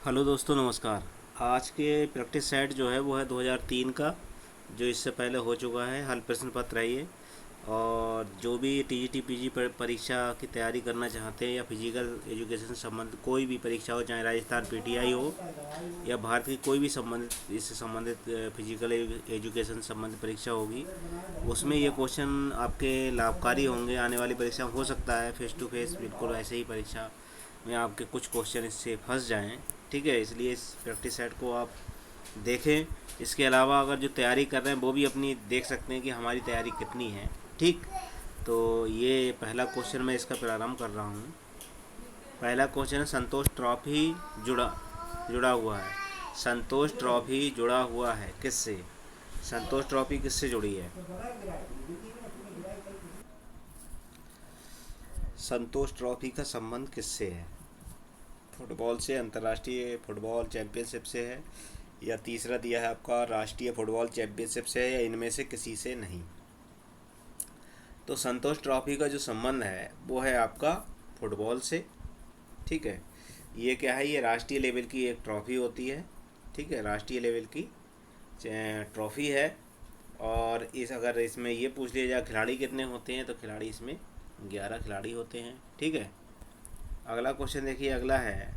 Hello दोस्तों, नमस्कार। आज के प्रैक्टिस सेट जो है वो है 2003 का, जो इससे पहले हो चुका है। हल प्रश्न पत्र है ये। और जो भी टीजीटी पीजी परीक्षा की तैयारी करना चाहते हैं या फिजिकल एजुकेशन से संबंधित कोई भी परीक्षा हो, चाहे राजस्थान पीटीआई हो या भारत की कोई भी संबंधित इससे संबंधित फिजिकल एजुकेशन से संबंधित परीक्षा होगी, उसमें ये क्वेश्चन आपके लाभकारी होंगे। आने वाली परीक्षा में हो सकता है फेस टू फेस बिल्कुल ऐसे ही परीक्षा में आपके कुछ क्वेश्चन इससे फंस जाएं। ठीक है, इसलिए इस प्रैक्टिस सेट को आप देखें। इसके अलावा अगर जो तैयारी कर रहे हैं वो भी अपनी देख सकते हैं कि हमारी तैयारी कितनी है। ठीक, तो ये पहला क्वेश्चन मैं इसका प्रारंभ कर रहा हूँ। पहला क्वेश्चन है, संतोष ट्रॉफी जुड़ा जुड़ा हुआ है। संतोष ट्रॉफी जुड़ा हुआ है किससे? संतोष ट्रॉफी किससे जुड़ी है? संतोष ट्रॉफी का संबंध किससे है? फुटबॉल से, अंतर्राष्ट्रीय फुटबॉल चैंपियनशिप से है, या तीसरा दिया है आपका राष्ट्रीय फुटबॉल चैंपियनशिप से है, या इनमें से किसी से नहीं। तो संतोष ट्रॉफी का जो संबंध है वो है आपका फुटबॉल से। ठीक है, ये क्या है? ये राष्ट्रीय लेवल की एक ट्रॉफी होती है। ठीक है, राष्ट्रीय लेवल की ट्रॉफी है। और इस अगर इसमें ये पूछ लिया जाए खिलाड़ी कितने होते हैं, तो खिलाड़ी इसमें 11 खिलाड़ी होते हैं। ठीक है, अगला क्वेश्चन देखिए। अगला है,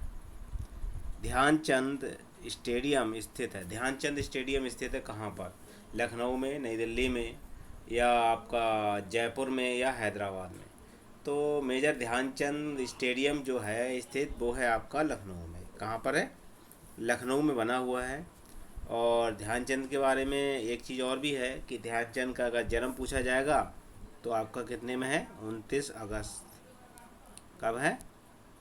ध्यानचंद स्टेडियम स्थित है। ध्यानचंद स्टेडियम स्थित है कहाँ पर? लखनऊ में, नई दिल्ली में, या आपका जयपुर में, या हैदराबाद में? तो मेजर ध्यानचंद स्टेडियम जो है स्थित वो है आपका लखनऊ में। कहाँ पर है? लखनऊ में बना हुआ है। और ध्यानचंद के बारे में एक चीज़ और भी है कि ध्यानचंद का अगर जन्म पूछा जाएगा तो आपका कितने में है? 29 अगस्त। कब है?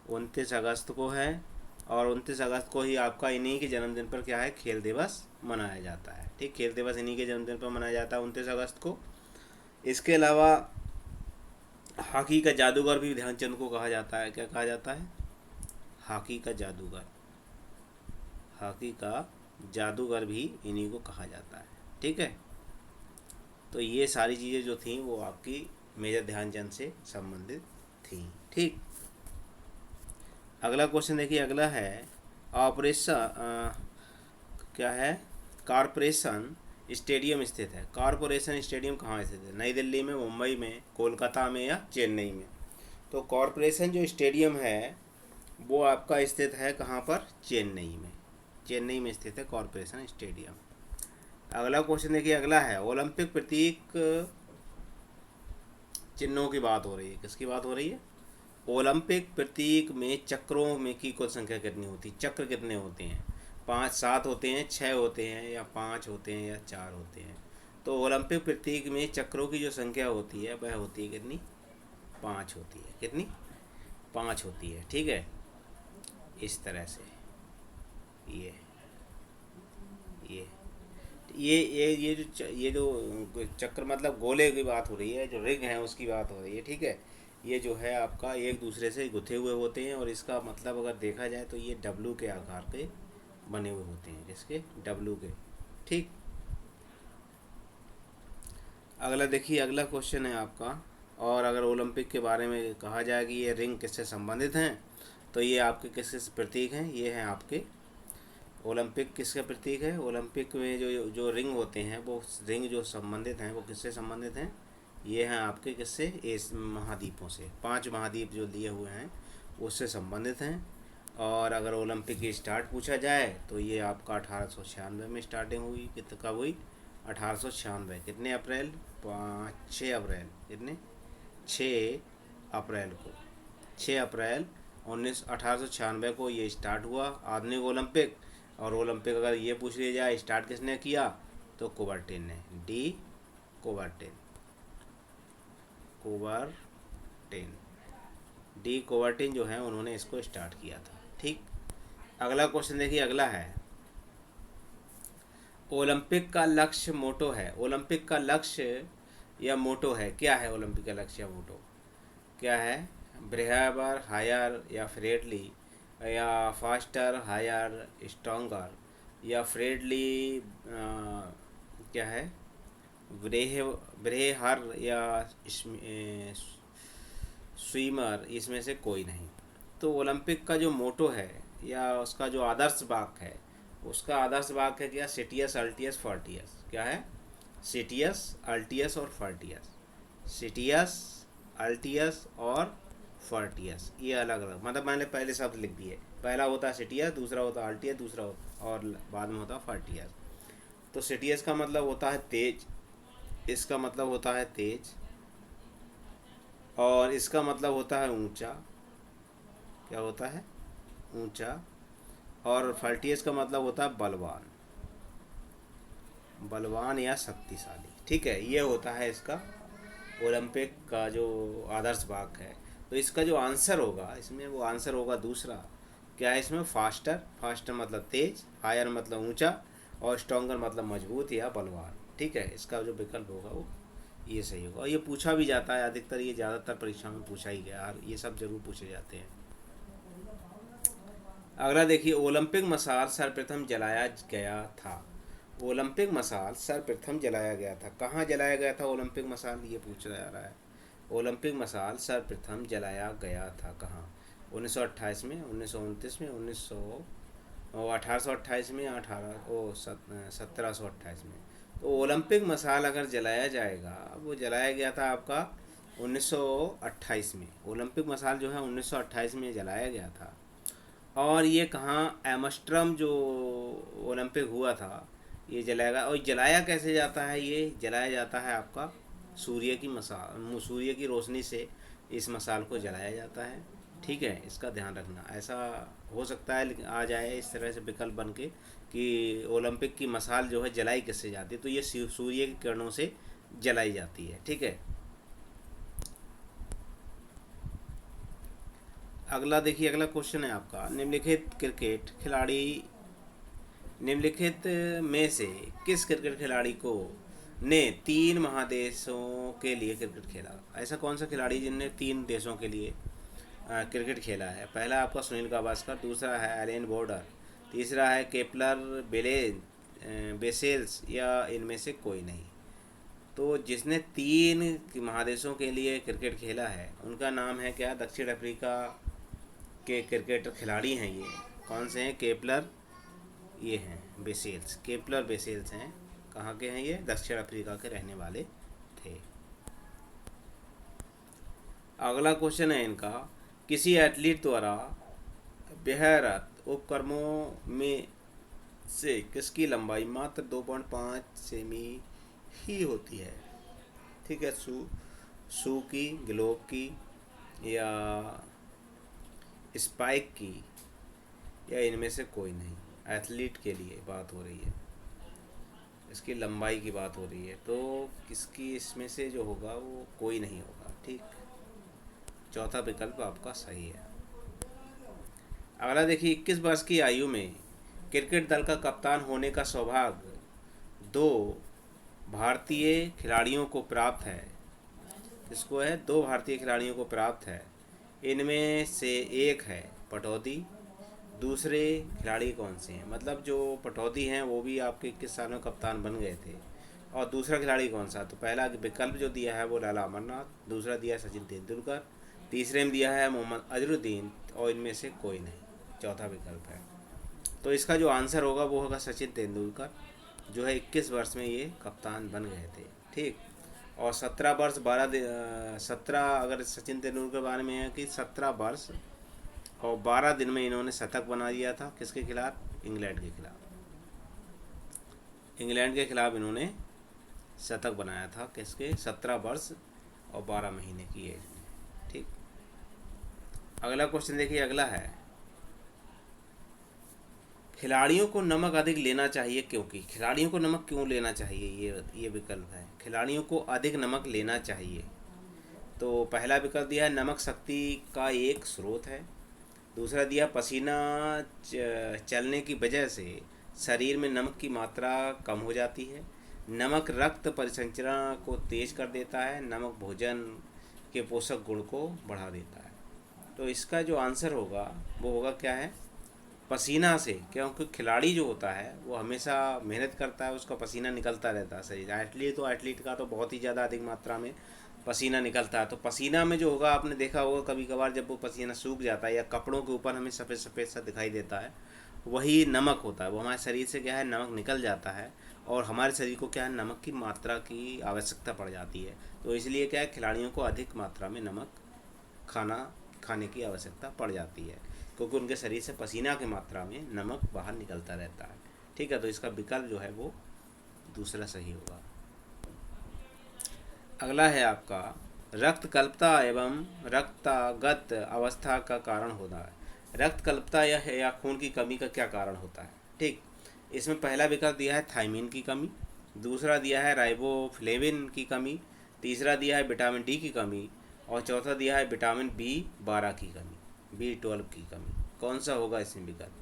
29 अगस्त को है। और 29 अगस्त को ही आपका इन्हीं के जन्मदिन पर क्या है? खेल दिवस मनाया जाता है। ठीक, खेल दिवस इन्हीं के जन्मदिन पर मनाया जाता है 29 अगस्त को। इसके अलावा हॉकी का जादूगर भी ध्यानचंद को कहा जाता है। क्या कहा जाता है? हॉकी का जादूगर। हॉकी का जादूगर भी इन्हीं को कहा जाता है। ठीक है, तो ये सारी चीज़ें जो थी वो आपकी मेजर ध्यानचंद से संबंधित थी। ठीक, अगला क्वेश्चन देखिए। अगला है, ऑपरेशन क्या है? कारपोरेशन स्टेडियम स्थित है। कारपोरेशन स्टेडियम कहाँ स्थित है? नई दिल्ली में, मुंबई में, कोलकाता में, या चेन्नई में? तो कॉरपोरेशन जो स्टेडियम है वो आपका स्थित है कहाँ पर? चेन्नई में। चेन्नई में स्थित है कॉरपोरेशन स्टेडियम। अगला क्वेश्चन देखिए। अगला है, ओलंपिक प्रतीक चिन्हों की बात हो रही है। किसकी बात हो रही है? ओलंपिक प्रतीक में चक्रों में की कुल संख्या कितनी होती है? चक्र कितने होते हैं? 5, 7 होते हैं, 6 होते हैं, या 5 होते हैं, या 4 होते हैं? तो ओलंपिक प्रतीक में चक्रों की जो संख्या होती है वह होती है कितनी? 5 होती है। कितनी? 5 होती है। ठीक है, इस तरह से ये ये ये जो चक्र मतलब गोले की बात हो रही है, जो रिंग है उसकी बात हो रही है। ठीक है, ये जो है आपका एक दूसरे से गुथे हुए होते हैं, और इसका मतलब अगर देखा जाए तो ये डब्लू के आकार के बने हुए होते हैं। किसके? डब्लू के। ठीक, अगला देखिए। अगला क्वेश्चन है आपका, और अगर ओलंपिक के बारे में कहा जाए कि ये रिंग किससे संबंधित हैं, तो ये आपके किसके प्रतीक हैं? ये हैं आपके ओलंपिक किसका प्रतीक है? ओलंपिक में जो जो रिंग होते हैं वो रिंग जो संबंधित हैं वो किससे संबंधित हैं? ये हैं आपके किससे? इस महाद्वीपों से। 5 महाद्वीप जो लिए हुए हैं उससे संबंधित हैं। और अगर ओलंपिक की स्टार्ट पूछा जाए तो ये आपका 1896 में स्टार्टिंग हुई। कब हुई? 1896। कितने अप्रैल? 6 अप्रैल। कितने? 6 अप्रैल को। 6 अप्रैल 1896 को ये स्टार्ट हुआ आधुनिक ओलंपिक। और ओलंपिक अगर ये पूछ लिया जाए स्टार्ट किसने किया, तो कोबर्टिन ने। D Coubertin. Coubertin D Coubertin जो है उन्होंने इसको स्टार्ट किया था। ठीक, अगला क्वेश्चन देखिए। अगला है, ओलंपिक का लक्ष्य मोटो है। ओलंपिक का लक्ष्य या मोटो है, क्या है? ओलंपिक का लक्ष्य या मोटो क्या है? ब्रेहाबर, हायर, या फ्रेडली, या फास्टर, हायर, स्ट्रॉन्गर, या फ्रेडली क्या है? ब्रेह ब्रेहर, या स्विमर? इसमें से कोई नहीं। तो ओलंपिक का जो मोटो है या उसका जो आदर्श वाक्य है, उसका आदर्श वाक्य है क्या? सिटियस, अल्टियस, फर्टियस। क्या है? सिटियस, अल्टियस और फर्टियस। सिटियस, अल्टियस और फर्टियस, ये अलग अलग, मतलब मैंने पहले शब्द लिख दिए। पहला होता है सिटियस, दूसरा होता है अल्टियस, दूसरा और बाद में होता है फर्टियस। तो सिटियस का मतलब होता है तेज, इसका मतलब होता है तेज, और इसका मतलब होता है ऊंचा। क्या होता है? ऊंचा। और फर्टियस का मतलब होता है बलवान, बलवान या शक्तिशाली। ठीक है, ये होता है इसका ओलंपिक का जो आदर्श वाक्य है। तो इसका जो आंसर होगा इसमें, वो आंसर होगा दूसरा। क्या है इसमें? फास्टर। फास्टर मतलब तेज, हायर मतलब ऊंचा, और स्ट्रॉन्गर मतलब मजबूत या बलवान। ठीक है, इसका जो विकल्प होगा वो ये सही होगा। और ये पूछा भी जाता है अधिकतर, ये ज़्यादातर परीक्षा में पूछा ही गया, और ये सब जरूर पूछे जाते हैं। अगला देखिए, ओलंपिक मसाल सर्वप्रथम जलाया गया था। ओलंपिक मसाल सर्वप्रथम जलाया गया था, कहाँ जलाया गया था ओलंपिक मसाल, ये पूछा जा रहा है। ओलंपिक मसाल सर्वप्रथम जलाया गया था कहाँ? 1928 में, 1929 में, 1828 में, 1728 में। तो ओलंपिक मसाल अगर जलाया जाएगा, वो जलाया गया था आपका 1928 में। ओलंपिक मसाल जो है 1928 में जलाया गया था। और ये कहाँ? एमस्ट्रम जो ओलंपिक हुआ था, ये जलाएगा। और जलाया कैसे जाता है? ये जलाया जाता है आपका सूर्य की मसाल, सूर्य की रोशनी से इस मसाल को जलाया जाता है। ठीक है, इसका ध्यान रखना। ऐसा हो सकता है लेकिन आ जाए इस तरह से विकल्प बन के कि ओलंपिक की मसाल जो है जलाई किससे जाती है, तो ये सूर्य की किरणों से जलाई जाती है। ठीक है, अगला देखिए, अगला क्वेश्चन है आपका, निम्नलिखित में से किस क्रिकेट खिलाड़ी को ने 3 महादेशों के लिए क्रिकेट खेला? ऐसा कौन सा खिलाड़ी जिनने 3 देशों के लिए क्रिकेट खेला है? पहला आपका सुनील गावस्कर, दूसरा है एलेन बॉर्डर, तीसरा है केपलर बेसेल्स, या इनमें से कोई नहीं। तो जिसने 3 महादेशों के लिए क्रिकेट खेला है उनका नाम है क्या? दक्षिण अफ्रीका के क्रिकेटर खिलाड़ी हैं ये। कौन से हैं? केपलर, ये हैं बेसेल्स, केपलर बेसेल्स हैं। कहाँ के हैं ये? दक्षिण अफ्रीका के रहने वाले थे। अगला क्वेश्चन है इनका, किसी एथलीट द्वारा बेहरत उपक्रमों में से किसकी लंबाई मात्र 2.5 सेमी ही होती है? ठीक है, शू की, ग्लोब की, या स्पाइक की, या इनमें से कोई नहीं। एथलीट के लिए बात हो रही है, इसकी लंबाई की बात हो रही है, तो किसकी इसमें से जो होगा वो कोई नहीं होगा। ठीक, चौथा विकल्प आपका सही है। अगला देखिए, 21 वर्ष की आयु में क्रिकेट दल का कप्तान होने का सौभाग्य 2 भारतीय खिलाड़ियों को प्राप्त है। किसको है? 2 भारतीय खिलाड़ियों को प्राप्त है। इनमें से एक है पटौदी, दूसरे खिलाड़ी कौन से हैं? मतलब जो पटौदी हैं वो भी आपके 21 साल में कप्तान बन गए थे। और दूसरा खिलाड़ी कौन सा? तो पहला विकल्प जो दिया है वो लाला अमरनाथ, दूसरा दिया है सचिन तेंदुलकर, तीसरे में दिया है मोहम्मद अजरुद्दीन, और इनमें से कोई नहीं, चौथा विकल्प है। तो इसका जो आंसर होगा वो होगा सचिन तेंदुलकर, जो है 21 वर्ष में ये कप्तान बन गए थे। ठीक, और 17 अगर सचिन तेंदुलकर के बारे में है कि 17 वर्ष और 12 दिन में इन्होंने शतक बना दिया था। किसके खिलाफ? इंग्लैंड के खिलाफ। इंग्लैंड के खिलाफ इन्होंने शतक बनाया था। किसके? 17 वर्ष और 12 महीने की एज में। ठीक, अगला क्वेश्चन देखिए, अगला है, खिलाड़ियों को नमक अधिक लेना चाहिए क्योंकि? खिलाड़ियों को नमक क्यों लेना चाहिए? ये विकल्प है, खिलाड़ियों को अधिक नमक लेना चाहिए। तो पहला विकल्प दिया है नमक शक्ति का एक स्रोत है, दूसरा दिया पसीना चलने की वजह से शरीर में नमक की मात्रा कम हो जाती है, नमक रक्त परिसंचरण को तेज कर देता है, नमक भोजन के पोषक गुण को बढ़ा देता है। तो इसका जो आंसर होगा वो होगा क्या है? पसीना से, क्योंकि खिलाड़ी जो होता है वो हमेशा मेहनत करता है, उसका पसीना निकलता रहता है शरीर। एथलीट का तो बहुत ही ज़्यादा अधिक मात्रा में पसीना निकलता है, तो पसीना में जो होगा, आपने देखा होगा कभी कभार जब वो पसीना सूख जाता है या कपड़ों के ऊपर हमें सफ़ेद सफ़ेद सा दिखाई देता है, वही नमक होता है। वो हमारे शरीर से क्या है, नमक निकल जाता है और हमारे शरीर को क्या है, नमक की मात्रा की आवश्यकता पड़ जाती है। तो इसलिए क्या है, खिलाड़ियों को अधिक मात्रा में नमक खाने की आवश्यकता पड़ जाती है, क्योंकि उनके शरीर से पसीना की मात्रा में नमक बाहर निकलता रहता है। ठीक है, तो इसका विकल्प जो है वो दूसरा सही होगा। अगला है आपका, रक्त कल्पता एवं रक्तागत अवस्था का कारण होता है। रक्त कल्पता या खून की कमी का क्या कारण होता है? ठीक, इसमें पहला विकल्प दिया है थायमीन की कमी, दूसरा दिया है राइबोफ्लेविन की कमी, तीसरा दिया है विटामिन डी की कमी, और चौथा दिया है विटामिन B12 की कमी, B12 की कमी। कौन सा होगा इसमें विकल्प?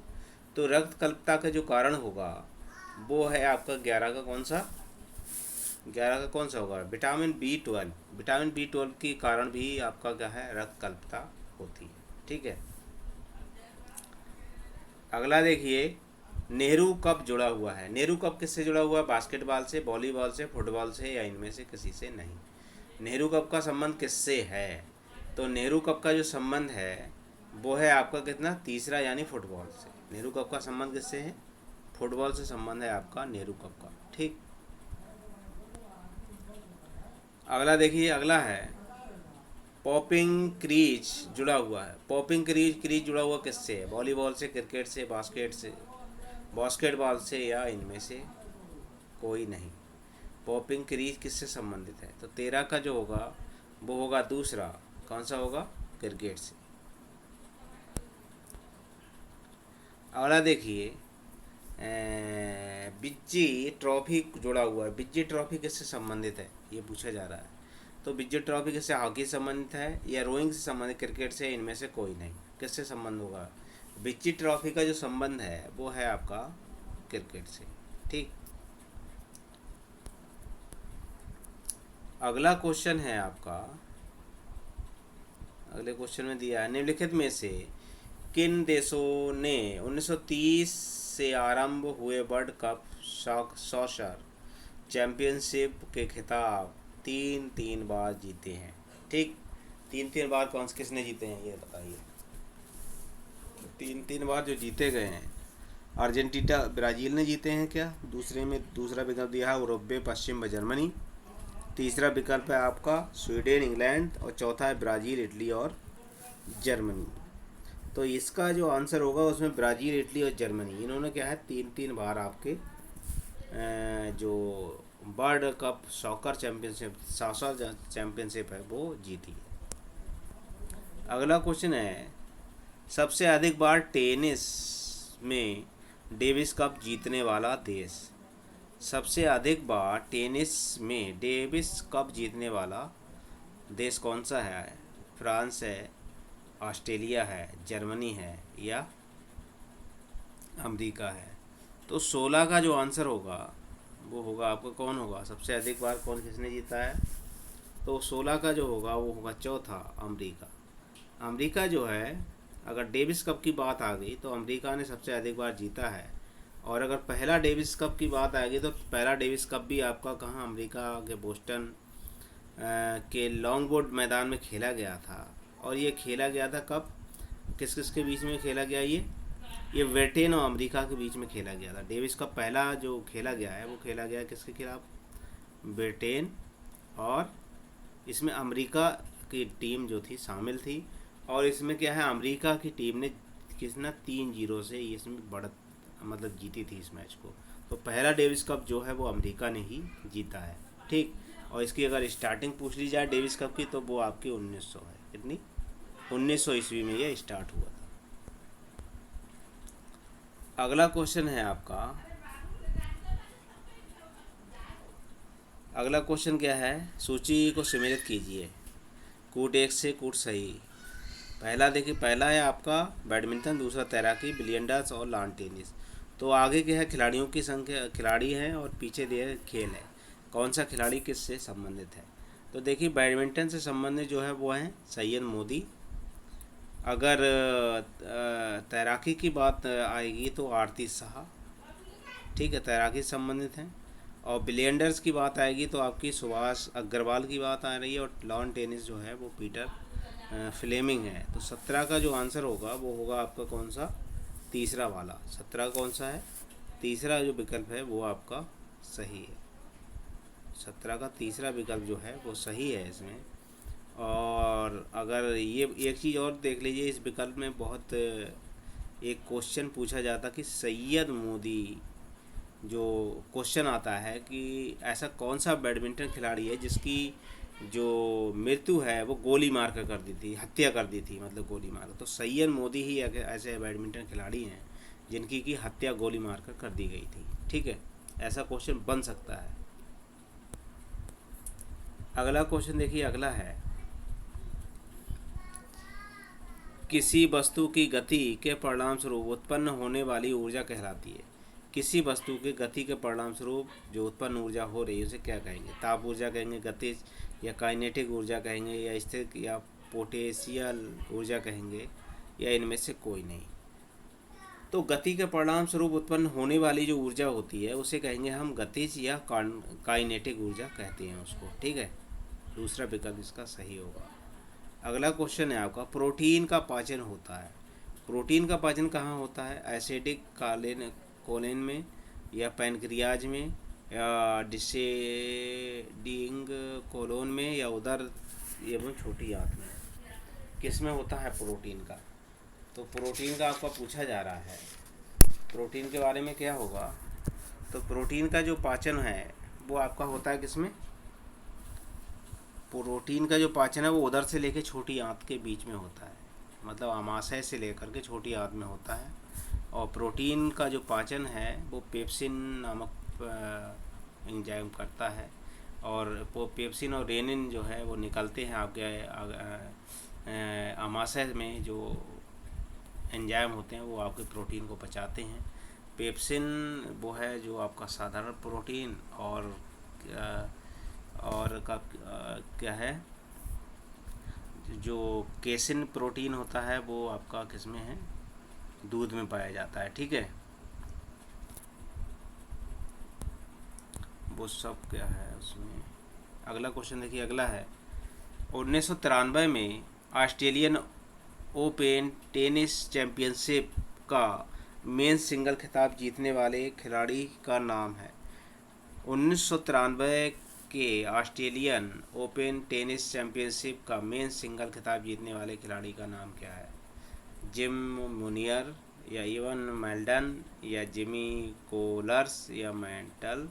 तो रक्त कल्पता का जो कारण होगा वो है आपका 11 का कौन सा, 11 का कौन सा होगा? Vitamin B12। विटामिन B12 के कारण भी आपका क्या है, रक्त कल्पता होती है। ठीक है, अगला देखिए, नेहरू कप जुड़ा हुआ है। नेहरू कप किससे जुड़ा हुआ है? बास्केटबॉल से, वॉलीबॉल से, फुटबॉल से, या इनमें से किसी से नहीं। नेहरू कप का संबंध किससे है? तो नेहरू कप का जो संबंध है वो है आपका कितना, तीसरा, यानी फुटबॉल से। नेहरू कप का संबंध किससे है? फुटबॉल से संबंध है आपका नेहरू कप का। ठीक, अगला देखिए, अगला है पॉपिंग क्रीज जुड़ा हुआ है। पॉपिंग क्रीज जुड़ा हुआ किससे है? वॉलीबॉल से, क्रिकेट से, बास्केटबॉल से, या इनमें से कोई नहीं। पॉपिंग क्रीज किससे संबंधित है? तो 13 का जो होगा वो होगा दूसरा, कौन सा होगा? क्रिकेट से। अगला देखिए, बिज्जी ट्रॉफी जुड़ा हुआ है। बिज्जी ट्रॉफी किससे संबंधित है, ये पूछा जा रहा है। तो बिज्जी ट्रॉफी किससे, हॉकी से संबंधित है या रोइंग से संबंधित, क्रिकेट से, इनमें से कोई नहीं। किससे संबंध होगा? बिज्जी ट्रॉफी का जो संबंध है वो है आपका क्रिकेट से। ठीक, अगला क्वेश्चन है आपका, अगले क्वेश्चन में दिया है, निम्नलिखित में से किन देशों ने 1930 से आरंभ हुए वर्ल्ड कप सॉकर चैंपियनशिप के खिताब 3 बार जीते हैं? ठीक, 3 बार कौन से किसने जीते हैं ये बताइए। 3 बार जो जीते गए हैं, अर्जेंटीना, ब्राज़ील ने जीते हैं क्या? दूसरा विकल्प दिया है उरुग्वे, पश्चिम जर्मनी, तीसरा विकल्प है आपका स्वीडन, इंग्लैंड, और चौथा है ब्राज़ील, इटली और जर्मनी। तो इसका जो आंसर होगा उसमें ब्राज़ील, इटली और जर्मनी, इन्होंने क्या है 3 बार आपके जो वर्ल्ड कप सॉकर चैंपियनशिप है वो जीती है। अगला क्वेश्चन है, सबसे अधिक बार टेनिस में डेविस कप जीतने वाला देश। सबसे अधिक बार टेनिस में डेविस कप जीतने वाला देश कौन सा है? फ्रांस है, ऑस्ट्रेलिया है, जर्मनी है, या अमेरिका है? तो 16 का जो आंसर होगा वो होगा आपका, कौन होगा सबसे अधिक बार, कौन किसने जीता है? तो 16 का जो होगा वो होगा चौथा, अमेरिका। अमेरिका जो है, अगर डेविस कप की बात आ गई तो अमेरिका ने सबसे अधिक बार जीता है। और अगर पहला डेविस कप की बात आएगी तो पहला डेविस कप भी आपका कहाँ, अमेरिका के बोस्टन के लॉन्गवुड मैदान में खेला गया था। और ये खेला गया था कब, किस किस के बीच में खेला गया? ये ब्रिटेन और अमेरिका के बीच में खेला गया था। डेविस कप पहला जो खेला गया है वो खेला गया किसके खिलाफ? ब्रिटेन, और इसमें अमेरिका की टीम जो थी शामिल थी। और इसमें क्या है, अमेरिका की टीम ने कितना 3-0 से इसमें बढ़त मतलब जीती थी इस मैच को। तो पहला डेविस कप जो है वो अमेरिका ने ही जीता है। ठीक, और इसकी अगर स्टार्टिंग पूछ ली जाए डेविस कप की तो वो आपकी 1900 है। कितनी? 1900 ईस्वी में ये स्टार्ट हुआ था। अगला क्वेश्चन है आपका, अगला क्वेश्चन क्या है, सूची को सम्मिलित कीजिए, कूट एक से कूट सही। पहला देखिए, पहला है आपका बैडमिंटन, दूसरा तैराकी, बिलियर्ड्स और लॉन टेनिस। तो आगे क्या है, खिलाड़ियों की संख्या, खिलाड़ी हैं और पीछे दिए खेल है, कौन सा खिलाड़ी किससे संबंधित है? तो देखिए, बैडमिंटन से संबंधित जो है वो हैं सैयद मोदी। अगर तैराकी की बात आएगी तो आरती शाह। ठीक है, तैराकी से संबंधित हैं। और बिलियंडर्स की बात आएगी तो आपकी सुभाष अग्रवाल की बात आ रही है, और लॉन टेनिस जो है वो पीटर फ्लेमिंग है। तो 17 का जो आंसर होगा वो होगा आपका कौन सा, तीसरा वाला। 17 कौन सा है, तीसरा जो विकल्प है वो आपका सही है। 17 का तीसरा विकल्प जो है वो सही है इसमें। और अगर ये एक चीज़ और देख लीजिए, इस विकल्प में बहुत एक क्वेश्चन पूछा जाता कि सैयद मोदी, जो क्वेश्चन आता है कि ऐसा कौन सा बैडमिंटन खिलाड़ी है जिसकी जो मृत्यु है वो गोली मार कर दी थी, हत्या कर दी थी, मतलब गोली मार। तो सैयद मोदी ही ऐसे बैडमिंटन खिलाड़ी हैं जिनकी की हत्या गोली मार कर दी गई थी। ठीक है, ऐसा क्वेश्चन बन सकता है। अगला क्वेश्चन देखिए, अगला है किसी वस्तु की गति के परिणाम स्वरूप उत्पन्न होने वाली ऊर्जा कहलाती है। किसी वस्तु की गति के परिणाम स्वरूप जो उत्पन्न ऊर्जा हो रही है उसे क्या कहेंगे, ताप ऊर्जा कहेंगे, गतिज या काइनेटिक ऊर्जा कहेंगे, या स्थिर या पोटेंशियल ऊर्जा कहेंगे, या इनमें से कोई नहीं। तो गति के परिणाम स्वरूप उत्पन्न होने वाली जो ऊर्जा होती है उसे कहेंगे हम गतिज या काइनेटिक ऊर्जा कहते हैं उसको। ठीक है, दूसरा विकल्प इसका सही होगा। अगला क्वेश्चन है आपका, प्रोटीन का पाचन होता है। प्रोटीन का पाचन कहाँ होता है, एसिडिक कोलेन में, या पैनक्रियाज में, या डिसेडिंग कोलोन में, या उदर एवं छोटी आंत में, किस में होता है प्रोटीन का। तो प्रोटीन का आपका पूछा जा रहा है, प्रोटीन के बारे में क्या होगा। तो प्रोटीन का जो पाचन है वो आपका होता है किस में, प्रोटीन का जो पाचन है वो उदर से लेकर छोटी आंत के बीच में होता है, मतलब आमाशय से लेकर के छोटी आंत में होता है। और प्रोटीन का जो पाचन है वो पेप्सिन नामक एंजाइम करता है, और वो पेप्सिन और रेनिन जो है वो निकलते हैं आपके आमाशय में, जो एंजाइम होते हैं वो आपके प्रोटीन को पचाते हैं। पेप्सिन वो है जो आपका साधारण प्रोटीन, और का क्या है, जो केसिन प्रोटीन होता है वो आपका किस में है, दूध में पाया जाता है। ठीक है, वो सब क्या है उसमें। अगला क्वेश्चन देखिए, अगला है 1993 में ऑस्ट्रेलियन ओपन टेनिस चैंपियनशिप का मेंस सिंगल खिताब जीतने वाले खिलाड़ी का नाम है। 1993 के ऑस्ट्रेलियन ओपन टेनिस चैंपियनशिप का मेंस सिंगल खिताब जीतने वाले खिलाड़ी का नाम क्या है, जिम मुनियर, या इवन मेल्डन, या जिमी कोलर्स, या मेंटल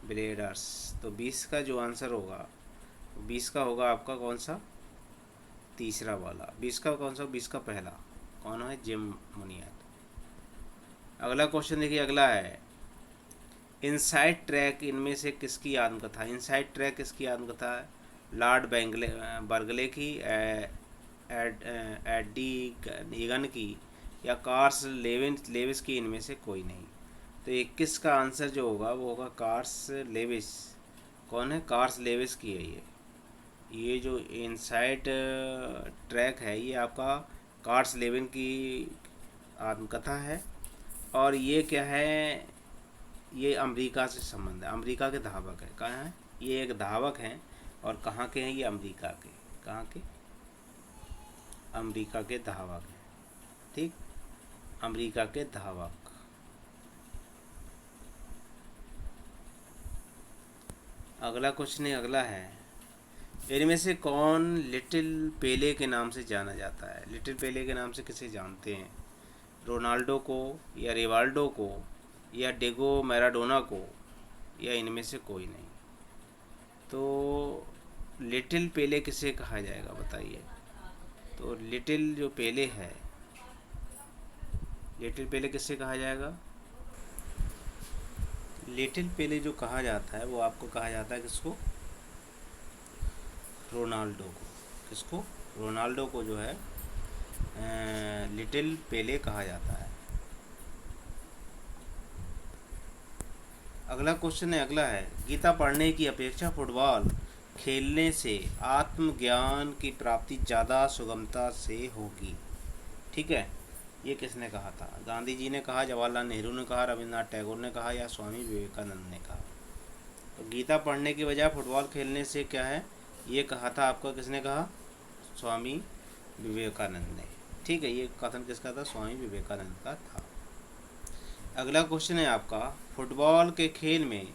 ब्लेडर्स। तो 20 का जो आंसर होगा, 20 का होगा आपका कौन सा, तीसरा वाला। 20 का कौन सा, 20 का पहला कौन है, जिम मुनियर। अगला क्वेश्चन देखिए, अगला है इनसाइड ट्रैक इनमें से किसकी आत्मकथा। इनसाइड ट्रैक किसकी आत्मकथा है, लॉर्ड बर्गले की, एडी ईगन की, या कार्स लेविस की, इनमें से कोई नहीं। तो 21 का आंसर जो होगा वो होगा कार्स लेविस। कौन है, कार्स लेविस की है ये जो इनसाइड ट्रैक है ये आपका कार्स लेविन की आत्मकथा है। और ये क्या है, ये अमेरिका से संबंध है, अमेरिका के धावक है। कहाँ है, ये एक धावक हैं, और कहाँ के हैं, ये अमेरिका के, कहाँ के, अमेरिका के धावक हैं। ठीक, अमेरिका के धावक। अगला क्वेश्चन है, अगला है इनमें से कौन लिटिल पेले के नाम से जाना जाता है। लिटिल पेले के नाम से किसे जानते हैं, रोनाल्डो को, या रिवाल्डो को, या डेगो मैराडोना को, या इनमें से कोई नहीं। तो लिटिल पेले किसे कहा जाएगा बताइए। तो लिटिल जो पेले है, लिटिल पेले किससे कहा जाएगा, लिटिल पेले जो कहा जाता है वो आपको कहा जाता है किसको, रोनाल्डो को। किसको, रोनाल्डो को जो है लिटिल पेले कहा जाता है। अगला क्वेश्चन है, अगला है गीता पढ़ने की अपेक्षा फुटबॉल खेलने से आत्मज्ञान की प्राप्ति ज़्यादा सुगमता से होगी। ठीक है, ये किसने कहा था, गांधी जी ने कहा, जवाहरलाल नेहरू ने कहा, रविंद्रनाथ टैगोर ने कहा, या स्वामी विवेकानंद ने कहा। गीता पढ़ने की बजाय फुटबॉल खेलने से क्या है, ये कहा था आपका, किसने कहा? स्वामी विवेकानंद ने। ठीक है, ये कथन किसका था? स्वामी विवेकानंद का था। अगला क्वेश्चन है आपका, फुटबॉल के खेल में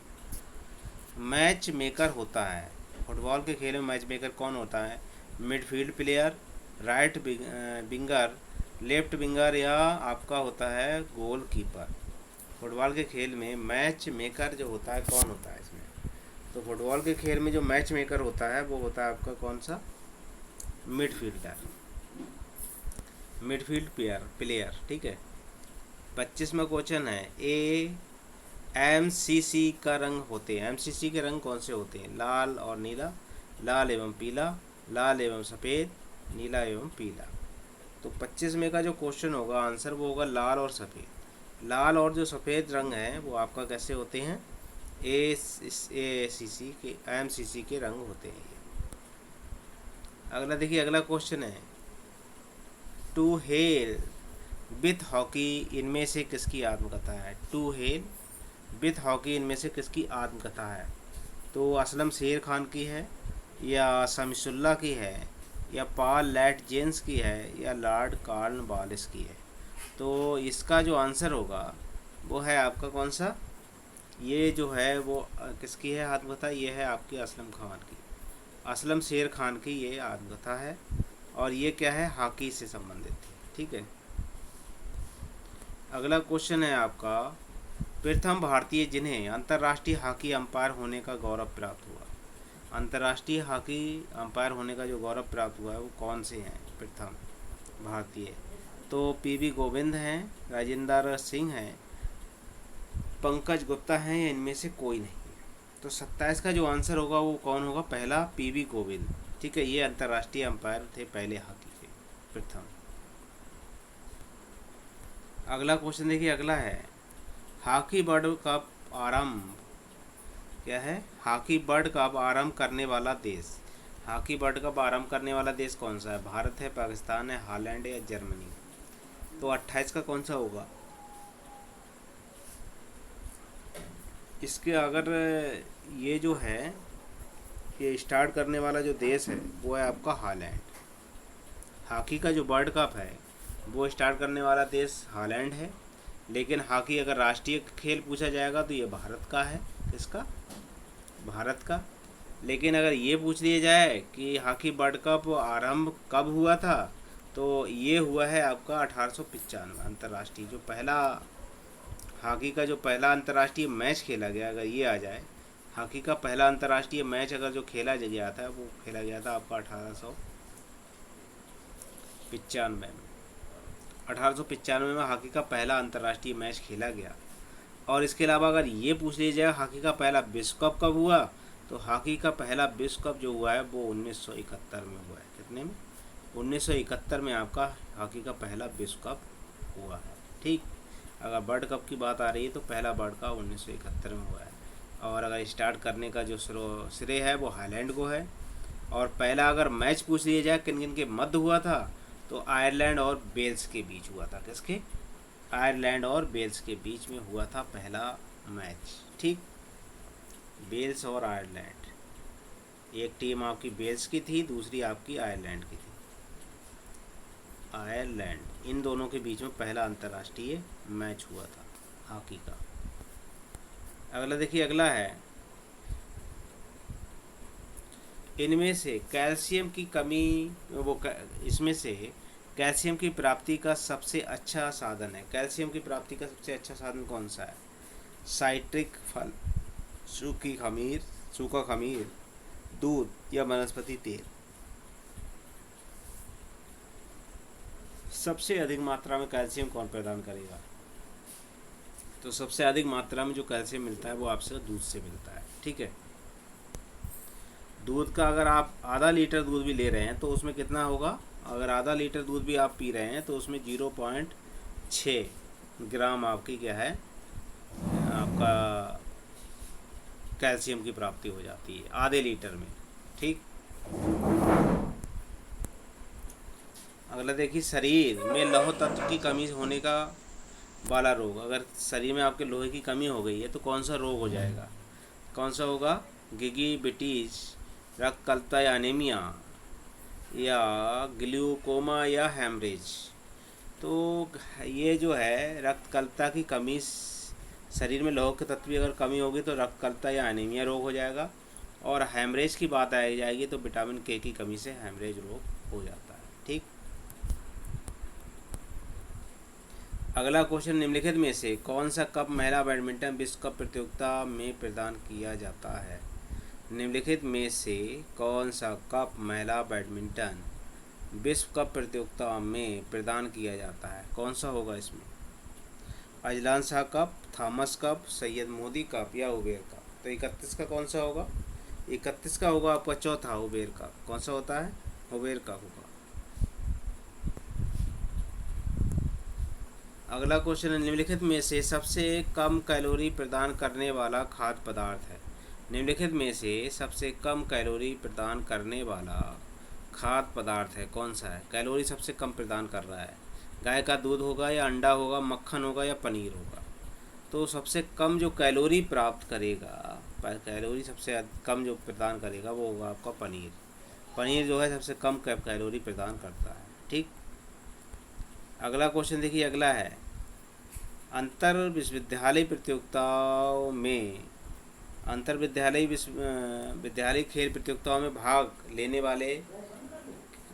मैच मेकर होता है। फुटबॉल के खेल में मैच मेकर कौन होता है? Midfield player, right winger, left winger, या आपका होता है गोल कीपर। फुटबॉल के खेल में मैच मेकर जो होता है कौन होता है इसमें? तो फुटबॉल के खेल में जो मैच मेकर होता है वो होता है आपका कौन सा? Midfielder, midfield player. ठीक है। 25वां क्वेश्चन है, एमसीसी का रंग होते हैं। एमसीसी के रंग कौन से होते हैं? लाल और नीला, लाल एवं पीला, लाल एवं सफ़ेद, नीला एवं पीला। तो 25वें का जो क्वेश्चन होगा आंसर वो होगा लाल और सफ़ेद। लाल और जो सफ़ेद रंग है वो आपका कैसे होते हैं? एमसीसी के रंग होते हैं ये। अगला देखिए, अगला क्वेश्चन है, टू हेल विथ हॉकी इनमें से किसकी आत्मकथा है? टू हेल विथ हॉकी इनमें से किसकी आत्मकथा है? तो असलम शेर खान की है, या शमसुल्लाह की है, या पॉल लेट जेम्स की है, या लॉर्ड कॉर्नवालिस की है? तो इसका जो आंसर होगा वो है आपका कौन सा? ये जो है वो किसकी है आत्मकथा? ये है आपकी असलम खान की, असलम शेर खान की ये आत्मकथा है। और ये क्या है? हॉकी से संबंधित है। ठीक है। अगला क्वेश्चन है आपका, प्रथम भारतीय जिन्हें अंतर्राष्ट्रीय हॉकी अंपायर होने का गौरव प्राप्त हुआ। अंतर्राष्ट्रीय हॉकी अंपायर होने का जो गौरव प्राप्त हुआ है वो कौन से हैं प्रथम भारतीय? तो पीवी गोविंद हैं, राजेंद्र सिंह हैं, पंकज गुप्ता हैं, या इनमें से कोई नहीं है? तो 27 का जो आंसर होगा वो कौन होगा? पहला पीवी गोविंद। ठीक है, ये अंतर्राष्ट्रीय अंपायर थे पहले हॉकी के प्रथम। अगला क्वेश्चन देखिए, अगला है, हॉकी वर्ल्ड कप आरंभ क्या है? हॉकी वर्ल्ड कप आरंभ करने वाला देश। हॉकी वर्ल्ड कप आरंभ करने वाला देश कौन सा है? भारत है, पाकिस्तान है, हॉलैंड है, या जर्मनी? तो 28 का कौन सा होगा? इसके अगर ये जो है, ये स्टार्ट करने वाला जो देश है वो है आपका हॉलैंड। हॉकी का जो वर्ल्ड कप है वो स्टार्ट करने वाला देश हॉलैंड है। लेकिन हॉकी अगर राष्ट्रीय खेल पूछा जाएगा तो ये भारत का है। किसका? भारत का। लेकिन अगर ये पूछ लिया जाए कि हॉकी वर्ल्ड कप आरंभ कब हुआ था, तो ये हुआ है आपका 1895। अंतर्राष्ट्रीय जो पहला हॉकी का जो पहला अंतर्राष्ट्रीय मैच खेला गया, अगर ये आ जाए, हॉकी का पहला अंतर्राष्ट्रीय मैच अगर जो खेला गया था वो खेला गया था आपका 1895 में। 1895 में हॉकी का पहला अंतर्राष्ट्रीय मैच खेला गया। और इसके अलावा अगर ये पूछ लिया जाए हॉकी का पहला विश्व कप कब हुआ, तो हॉकी का पहला विश्व कप जो हुआ है वो 1971 में हुआ है। कितने में? 1971 में आपका हॉकी का पहला विश्व कप हुआ है। ठीक। अगर वर्ल्ड कप की बात आ रही है तो पहला वर्ल्ड कप 1971 में हुआ है। और अगर स्टार्ट करने का जो श्रेय है वो हाईलैंड को है। और पहला अगर मैच पूछ लिया जाए किन किन के मध्य हुआ था, तो आयरलैंड और वेल्स के बीच हुआ था। किसके? आयरलैंड और वेल्स के बीच में हुआ था पहला मैच। ठीक। वेल्स और आयरलैंड, एक टीम आपकी वेल्स की थी, दूसरी आपकी आयरलैंड की थी। आयरलैंड, इन दोनों के बीच में पहला अंतर्राष्ट्रीय मैच हुआ था हॉकी का। अगला देखिए, अगला है, इनमें से कैल्शियम की कमी इसमें से कैल्शियम की प्राप्ति का सबसे अच्छा साधन है। कैल्शियम की प्राप्ति का सबसे अच्छा साधन कौन सा है? साइट्रिक फल, सूखा खमीर, दूध, या वनस्पति तेल? सबसे अधिक मात्रा में कैल्शियम कौन प्रदान करेगा? तो सबसे अधिक मात्रा में जो कैल्शियम मिलता है वो आपसे दूध से मिलता है। ठीक है। दूध का अगर आप आधा लीटर दूध भी ले रहे हैं तो उसमें कितना होगा? अगर आधा लीटर दूध भी आप पी रहे हैं तो उसमें 0.6 ग्राम आपकी क्या है, आपका कैल्शियम की प्राप्ति हो जाती है आधे लीटर में। ठीक। अगला देखिए, शरीर में लौह तत्व की कमी होने का वाला रोग। अगर शरीर में आपके लोहे की कमी हो गई है तो कौन सा रोग हो जाएगा? कौन सा होगा? गिगिबिटीज, रक्तकल्पता या एनीमिया, या ग्लूकोमा या हेमरेज। तो ये जो है रक्तकल्पता की कमी, शरीर में लौह के तत्व की अगर कमी होगी तो रक्तकल्पता या एनीमिया रोग हो जाएगा। और हेमरेज की बात आ जाएगी तो विटामिन के की कमी से हेमरेज रोग हो जाता है। ठीक। अगला क्वेश्चन, निम्नलिखित में से कौन सा कप महिला बैडमिंटन विश्व कप प्रतियोगिता में प्रदान किया जाता है? निम्नलिखित में से कौन सा कप महिला बैडमिंटन विश्व कप प्रतियोगिता में प्रदान किया जाता है? कौन सा होगा इसमें? Azlan Shah cup, Thomas cup, Syed Modi cup या उबेर कप? तो 31 का कौन सा होगा? 31 का होगा आपका चौथा, उबेर कप। कौन सा होता है? उबेर कप होगा। अगला क्वेश्चन है, निम्नलिखित में से सबसे कम कैलोरी प्रदान करने वाला खाद्य पदार्थ है? निम्नलिखित में से सबसे कम कैलोरी प्रदान करने वाला खाद्य पदार्थ है कौन सा है? कैलोरी सबसे कम प्रदान कर रहा है, गाय का दूध होगा या अंडा होगा, मक्खन होगा या पनीर होगा? तो सबसे कम जो कैलोरी प्राप्त करेगा, कैलोरी सबसे कम जो प्रदान करेगा वो होगा आपका पनीर। पनीर जो है सबसे कम कैलोरी प्रदान करता है। ठीक। अगला क्वेश्चन देखिए, अगला है, अंतर विश्वविद्यालय प्रतियोगिताओं में, अंतर विद्यालय विद्यालय खेल प्रतियोगिताओं में भाग लेने वाले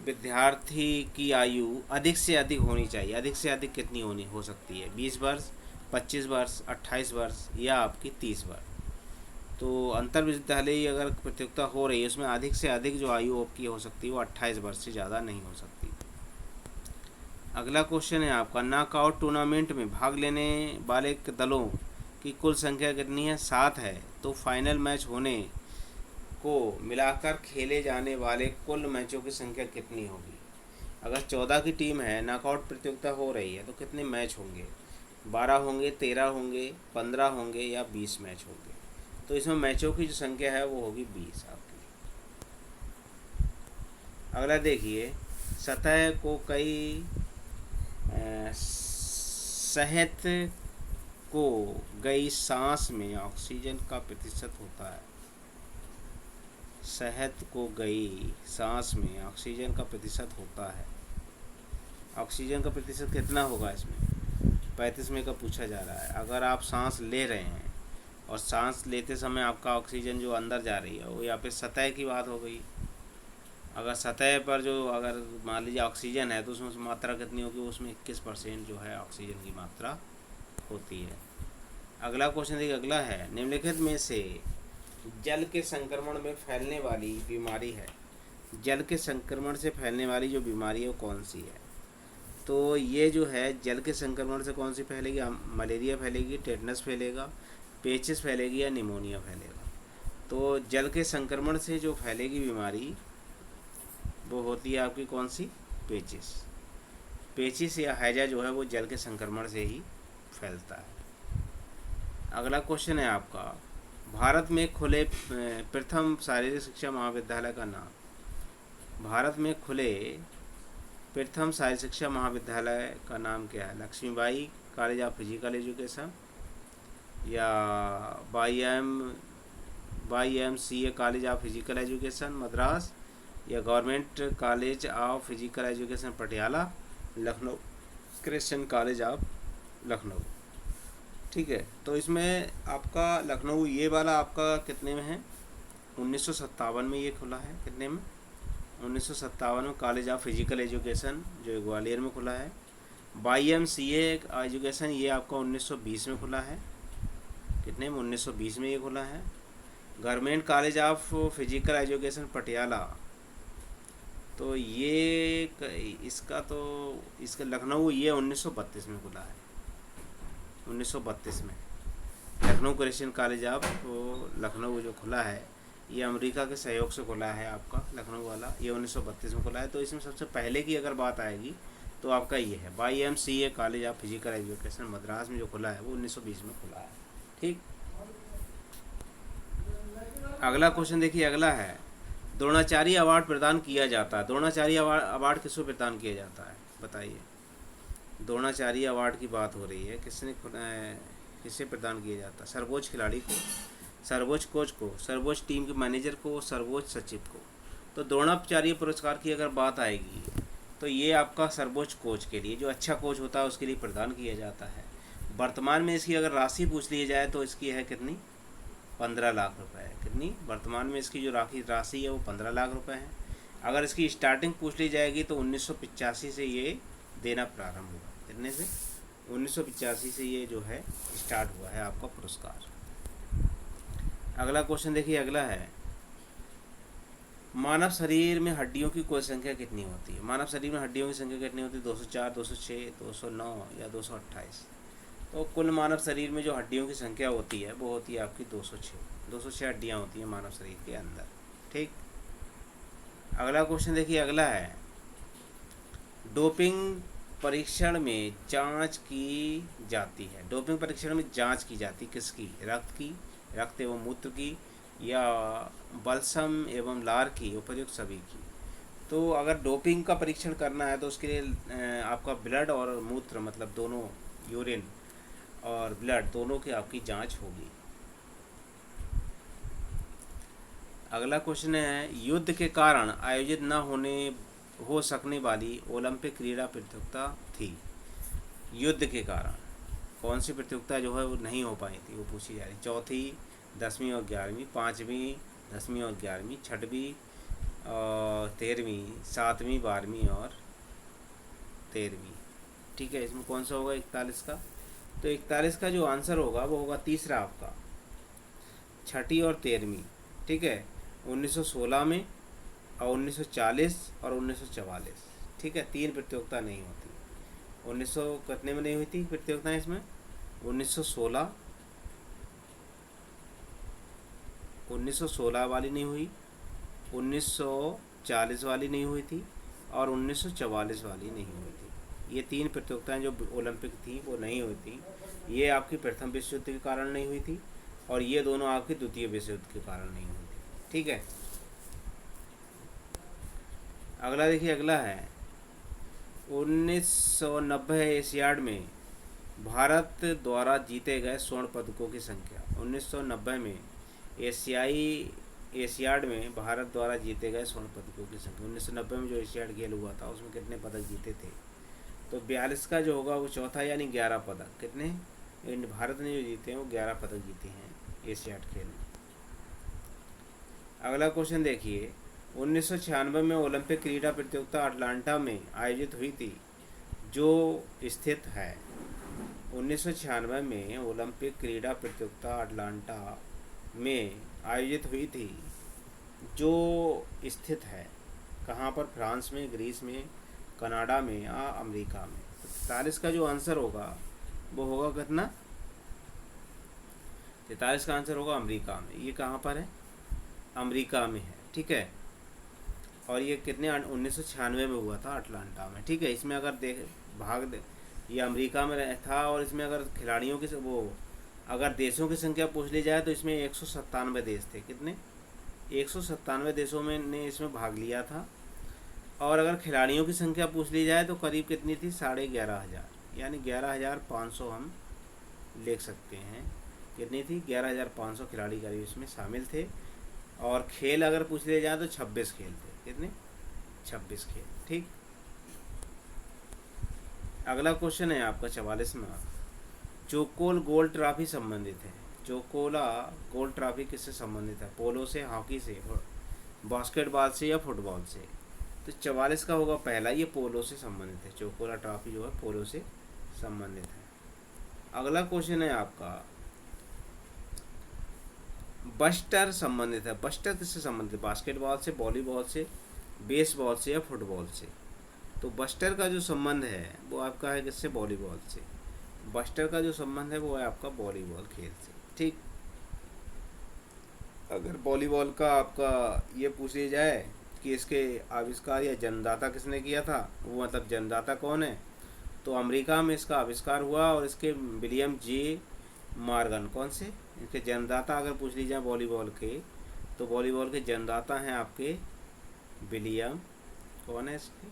विद्यार्थी की आयु अधिक से अधिक होनी चाहिए। अधिक से अधिक कितनी हो सकती है? 20 वर्ष, 25 वर्ष, 28 वर्ष या आपकी 30 वर्ष? तो अंतर विद्यालय अगर प्रतियोगिता हो रही है उसमें अधिक से अधिक जो आयु आपकी हो सकती है वो 28 वर्ष से ज़्यादा नहीं हो सकती। अगला क्वेश्चन है आपका, नॉकआउट टूर्नामेंट में भाग लेने वाले दलों की कुल संख्या कितनी है? 7 है। तो फाइनल मैच होने को मिलाकर खेले जाने वाले कुल मैचों की संख्या कितनी होगी? अगर 14 की टीम है, नॉकआउट प्रतियोगिता हो रही है, तो कितने मैच होंगे? 12 होंगे, 13 होंगे, 15 होंगे या 20 मैच होंगे? तो इसमें मैचों की जो संख्या है वो होगी 20 आपकी। अगला देखिए, सतह को कई शहद को गई सांस में ऑक्सीजन का प्रतिशत होता है। शहद को गई सांस में ऑक्सीजन का प्रतिशत होता है। ऑक्सीजन का प्रतिशत कितना होगा इसमें? 35 में का पूछा जा रहा है। अगर आप सांस ले रहे हैं और सांस लेते समय आपका ऑक्सीजन जो अंदर जा रही है वो यहाँ पे सतह की बात हो गई। अगर सतह पर जो अगर मान लीजिए ऑक्सीजन है तो उसमें मात्रा कितनी होगी? उसमें 21% जो है ऑक्सीजन की मात्रा होती है। अगला क्वेश्चन देखिए, अगला है, निम्नलिखित में से जल के संक्रमण में फैलने वाली बीमारी है, जल के संक्रमण से फैलने वाली जो बीमारी है वो कौन सी है? तो ये जो है जल के संक्रमण से कौन सी फैलेगी? मलेरिया फैलेगी, टेटनस फैलेगा, पेचिस फैलेगी या निमोनिया फैलेगा? तो जल के संक्रमण से जो फैलेगी बीमारी वो होती है आपकी कौन सी? पेचिस। पेचिस या हैजा जो है वो जल के संक्रमण से ही फैलता है। अगला क्वेश्चन है आपका, भारत में खुले प्रथम शारीरिक शिक्षा महाविद्यालय का नाम। भारत में खुले प्रथम शारीरिक शिक्षा महाविद्यालय का नाम क्या है? Laxmibai college of physical education, या YMCA college of physical education Madras, या government college of physical education Patiala, Lucknow Christian college of Lucknow. ठीक है, तो इसमें आपका लखनऊ ये वाला आपका कितने में है? 1957 में ये खुला है। कितने में? 1957 में कॉलेज ऑफ फिजिकल एजुकेशन जो ग्वालियर में खुला है। YMCA एजुकेशन ये आपका 1920 में खुला है। कितने में? 1920 में ये खुला है। Government college of physical education Patiala, तो ये इसका लखनऊ ये 1932 में खुला है। 1932 में Lucknow Christian college of Lucknow जो खुला है ये अमेरिका के सहयोग से खुला है आपका लखनऊ वाला, ये 1932 में खुला है। तो इसमें सबसे पहले की अगर बात आएगी तो आपका ये है YMCA college of physical education Madras में जो खुला है वो 1920 में खुला है। ठीक। अगला क्वेश्चन देखिए, अगला है, द्रोणाचार्य अवार्ड प्रदान किया जाता है। द्रोणाचार्य अवार्ड किसको प्रदान किया जाता है बताइए? द्रोणाचार्य अवार्ड की बात हो रही है, किससे प्रदान किया जाता है? सर्वोच्च खिलाड़ी को, सर्वोच्च कोच को, सर्वोच्च टीम के मैनेजर को, सर्वोच्च सचिव को। तो द्रोणाचार्य पुरस्कार की अगर बात आएगी तो ये आपका सर्वोच्च कोच के लिए, जो अच्छा कोच होता है उसके लिए प्रदान किया जाता है। वर्तमान में इसकी अगर राशि पूछ ली जाए तो इसकी है कितनी, 15 लाख रुपए है। कितनी वर्तमान में इसकी जो राशि है वो 15 लाख रुपए है। अगर इसकी स्टार्टिंग पूछ ली जाएगी तो 1985 से ये देना प्रारंभ हुआ। कितने से, 1985 से ये जो है स्टार्ट हुआ है आपका पुरस्कार। अगला क्वेश्चन देखिए, अगला है मानव शरीर में हड्डियों की कुल संख्या कितनी होती है। मानव शरीर में हड्डियों की संख्या कितनी होती है, 204, 206, 209 या 228। तो कुल मानव शरीर में जो हड्डियों की संख्या होती है वो होती है आपकी 206 हड्डियाँ होती हैं मानव शरीर के अंदर। ठीक। अगला क्वेश्चन देखिए, अगला है डोपिंग परीक्षण में जांच की जाती है। डोपिंग परीक्षण में जांच की जाती किसकी, रक्त की, रक्त एवं मूत्र की, या बलसम एवं लार की, उपयुक्त सभी की। तो अगर डोपिंग का परीक्षण करना है तो उसके लिए आपका ब्लड और मूत्र, मतलब दोनों, यूरिन और ब्लड दोनों की आपकी जांच होगी। अगला क्वेश्चन है युद्ध के कारण आयोजित न हो सकने वाली ओलंपिक क्रीड़ा प्रतियोगिता थी। युद्ध के कारण कौन सी प्रतियोगिता जो है वो नहीं हो पाई थी, वो पूछी जा रही। चौथी, 10वीं और 11वीं, 5वीं, 10वीं और 11वीं, 6वीं और 13वीं, 7वीं, 12वीं और 13वीं। ठीक है, इसमें कौन सा होगा 41 का। तो 41 का जो आंसर होगा वो होगा तीसरा आपका, 6वीं और 13वीं। ठीक है, 1916 में और 1940 और 1944। ठीक है, 3 प्रतियोगिता नहीं होती। 1900 कितने में नहीं हुई थी प्रतियोगिताएं इसमें, 1916 वाली नहीं हुई, 1940 वाली नहीं हुई थी और 1944 वाली नहीं हुई थी। ये 3 प्रतियोगिताएं जो ओलंपिक थी वो नहीं हुई थी। ये आपकी प्रथम विश्व युद्ध के कारण नहीं हुई थी और ये दोनों आपके द्वितीय विश्व युद्ध के कारण नहीं हुई थी। ठीक है। अगला देखिए, अगला है 1990 एशियाड में भारत द्वारा जीते गए स्वर्ण पदकों की संख्या। 1990 में एशियाड में भारत द्वारा जीते गए स्वर्ण पदकों की संख्या। 1990 में जो एशियाड खेल हुआ था उसमें कितने पदक जीते थे, तो 42 का जो होगा वो चौथा, यानी 11 पदक। कितने भारत ने जो जीते हैं वो 11 पदक जीते हैं एशियाड खेल में। अगला क्वेश्चन देखिए, 1996 में ओलंपिक क्रीड़ा प्रतियोगिता अटलांटा में आयोजित हुई थी जो स्थित है। 1996 में ओलंपिक क्रीड़ा प्रतियोगिता अटलांटा में आयोजित हुई थी जो स्थित है कहाँ पर, फ्रांस में, ग्रीस में, कनाडा में या अमेरिका में। 43 का जो आंसर होगा वो होगा कितना, 43 का आंसर होगा अमेरिका में। ये कहाँ पर है, अमेरिका में है। ठीक है, और ये कितने 1996 में हुआ था अटलांटा में। ठीक है, इसमें अगर ये अमेरिका में था और इसमें अगर खिलाड़ियों की वो अगर देशों की संख्या पूछ ली जाए तो इसमें 197 देश थे। कितने, 197 देशों में ने इसमें भाग लिया था। और अगर खिलाड़ियों की संख्या पूछ ली जाए तो करीब कितनी थी, 11,500, यानी 11,500 हम लिख सकते हैं। कितनी थी, 11,500 खिलाड़ी करीब इसमें शामिल थे। और खेल अगर पूछ लिए जाए तो 26 खेल थे। कितने, 26 खेल। ठीक। अगला क्वेश्चन है आपका 44वां, चोकोल गोल्ड ट्रॉफी संबंधित है। चोकोला गोल्ड ट्रॉफी किससे संबंधित है, पोलो से, हॉकी से, बास्केटबॉल से या फुटबॉल से। तो 44 का होगा पहला, ये पोलो से संबंधित है। चोकोला ट्रॉफी जो है पोलो से संबंधित है। अगला क्वेश्चन है आपका बस्टर संबंधित है। बस्टर किससे संबंधित है, बास्केटबॉल से, वॉलीबॉल से, बेसबॉल से या फुटबॉल से। तो बस्टर का जो संबंध है वो आपका है किससे, वॉलीबॉल से। बस्टर का जो संबंध है वो है आपका वॉलीबॉल खेल से। ठीक। अगर वॉलीबॉल का आपका ये पूछ लिया जाए कि इसके आविष्कार या जन्मदाता किसने किया था, वो मतलब जन्मदाता कौन है, तो अमेरिका में इसका आविष्कार हुआ और इसके विलियम जे मॉर्गन, कौन से, इनके जन्मदाता अगर पूछ ली जाए वॉलीबॉल के, तो वॉलीबॉल के जन्मदाता हैं आपके विलियम, कौन है इसके,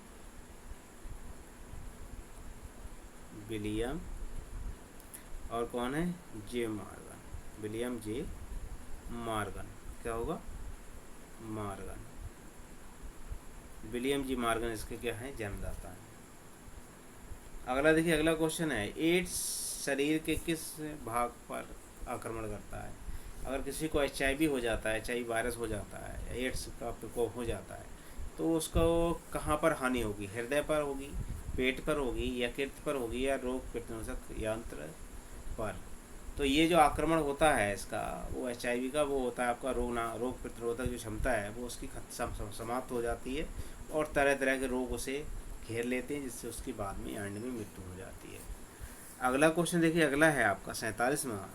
विलियम और कौन है, जे मॉर्गन, विलियम जे मॉर्गन। क्या होगा? मॉर्गन। विलियम जी मॉर्गन इसके क्या है? जन्मदाता हैं। अगला देखिए, अगला क्वेश्चन है, एड्स शरीर के किस भाग पर आक्रमण करता है? अगर किसी को HIV हो जाता है, HIV वायरस हो जाता है, या एड्स का प्रकोप हो जाता है, तो उसको कहाँ पर हानि होगी? हृदय पर होगी, पेट पर होगी, यकृत पर होगी, या रोग प्रतिरोधक यंत्र पर? तो ये जो आक्रमण होता है इसका, वो HIV का वो होता है आपका रोग प्रतिरोधक जो क्षमता है वो उसकी समाप्त हो जाती है, और तरह तरह के रोग उसे घेर लेते हैं, जिससे उसकी बाद में एंड में मृत्यु हो जाती है। अगला क्वेश्चन देखिए, अगला है आपका 47वां,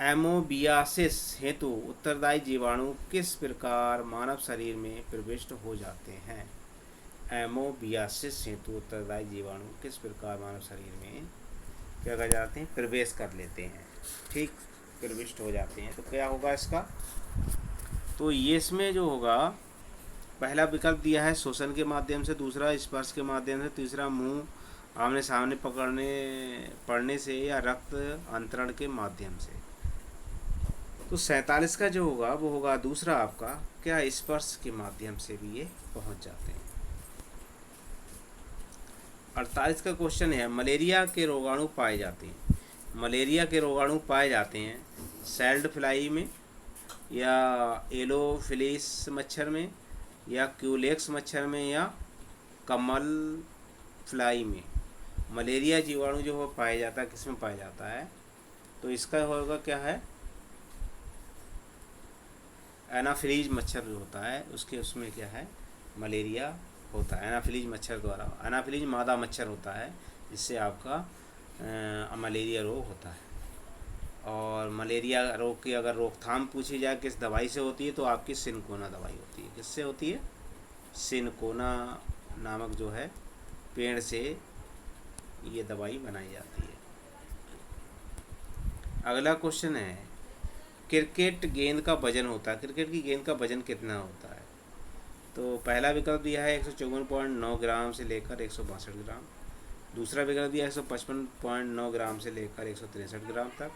एमोबियासिस हेतु उत्तरदायी जीवाणु किस प्रकार मानव शरीर में प्रविष्ट हो जाते हैं? एमोबियासिस हेतु उत्तरदायी जीवाणु किस प्रकार मानव शरीर में क्या कर जाते हैं? प्रवेश कर लेते हैं। ठीक, प्रविष्ट हो जाते हैं। तो क्या होगा इसका? तो ये इसमें जो होगा, पहला विकल्प दिया है श्वसन के माध्यम से, दूसरा स्पर्श के माध्यम से, तीसरा मुंह आमने सामने पड़ने से, या रक्त अंतरण के माध्यम से। तो 47 का जो होगा वो होगा दूसरा आपका, क्या स्पर्श के माध्यम से भी ये पहुंच जाते हैं। 48 का क्वेश्चन है, मलेरिया के रोगाणु पाए जाते हैं। मलेरिया के रोगाणु पाए जाते हैं सेल्ड फ्लाई में, या एलोफिलिस मच्छर में, या क्यूलेक्स मच्छर में, या कमल फ्लाई में। मलेरिया जीवाणु जो है पाया जाता है, किस में पाया जाता है? तो इसका होगा क्या है? एनाफिलीज मच्छर जो होता है उसके उसमें क्या है? मलेरिया होता है एनाफिलीज मच्छर द्वारा। एनाफिलीज मादा मच्छर होता है, जिससे आपका मलेरिया रोग होता है। और मलेरिया रोग की अगर रोकथाम पूछी जाए किस दवाई से होती है, तो आपकी सिनकोना दवाई होती है। किससे होती है? सिनकोना नामक जो है पेड़ से ये दवाई बनाई जाती है। अगला क्वेश्चन है, क्रिकेट गेंद का वजन होता है, क्रिकेट की गेंद का वजन कितना होता है? तो पहला विकल्प दिया है 154.9 ग्राम से लेकर 162 ग्राम। दूसरा विकल्प दिया है 155.9 ग्राम से लेकर 163 ग्राम तक।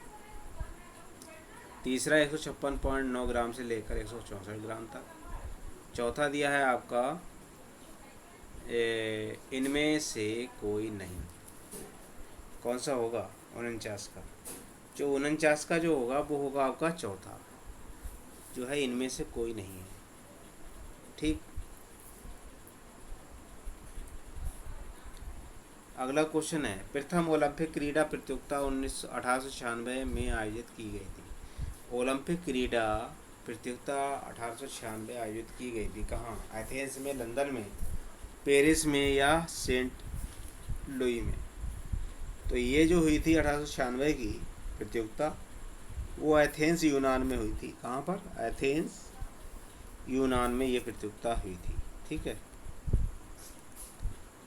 तीसरा 156.9 ग्राम से लेकर 164 ग्राम तक। चौथा दिया है आपका इनमें से कोई नहीं। कौन सा होगा? 49 का। जो 49 का जो होगा वो होगा आपका चौथा, जो है इनमें से कोई नहीं है। ठीक। अगला क्वेश्चन है, प्रथम ओलंपिक क्रीड़ा प्रतियोगिता 1896 में आयोजित की गई थी। ओलंपिक क्रीड़ा प्रतियोगिता 1896 आयोजित की गई थी कहाँ? एथेंस में, लंदन में, पेरिस में, या सेंट लुई में? तो ये जो हुई थी 1896 की प्रतियोगिता, वो एथेंस यूनान में हुई थी। कहाँ पर? एथेंस यूनान में ये प्रतियोगिता हुई थी। ठीक है,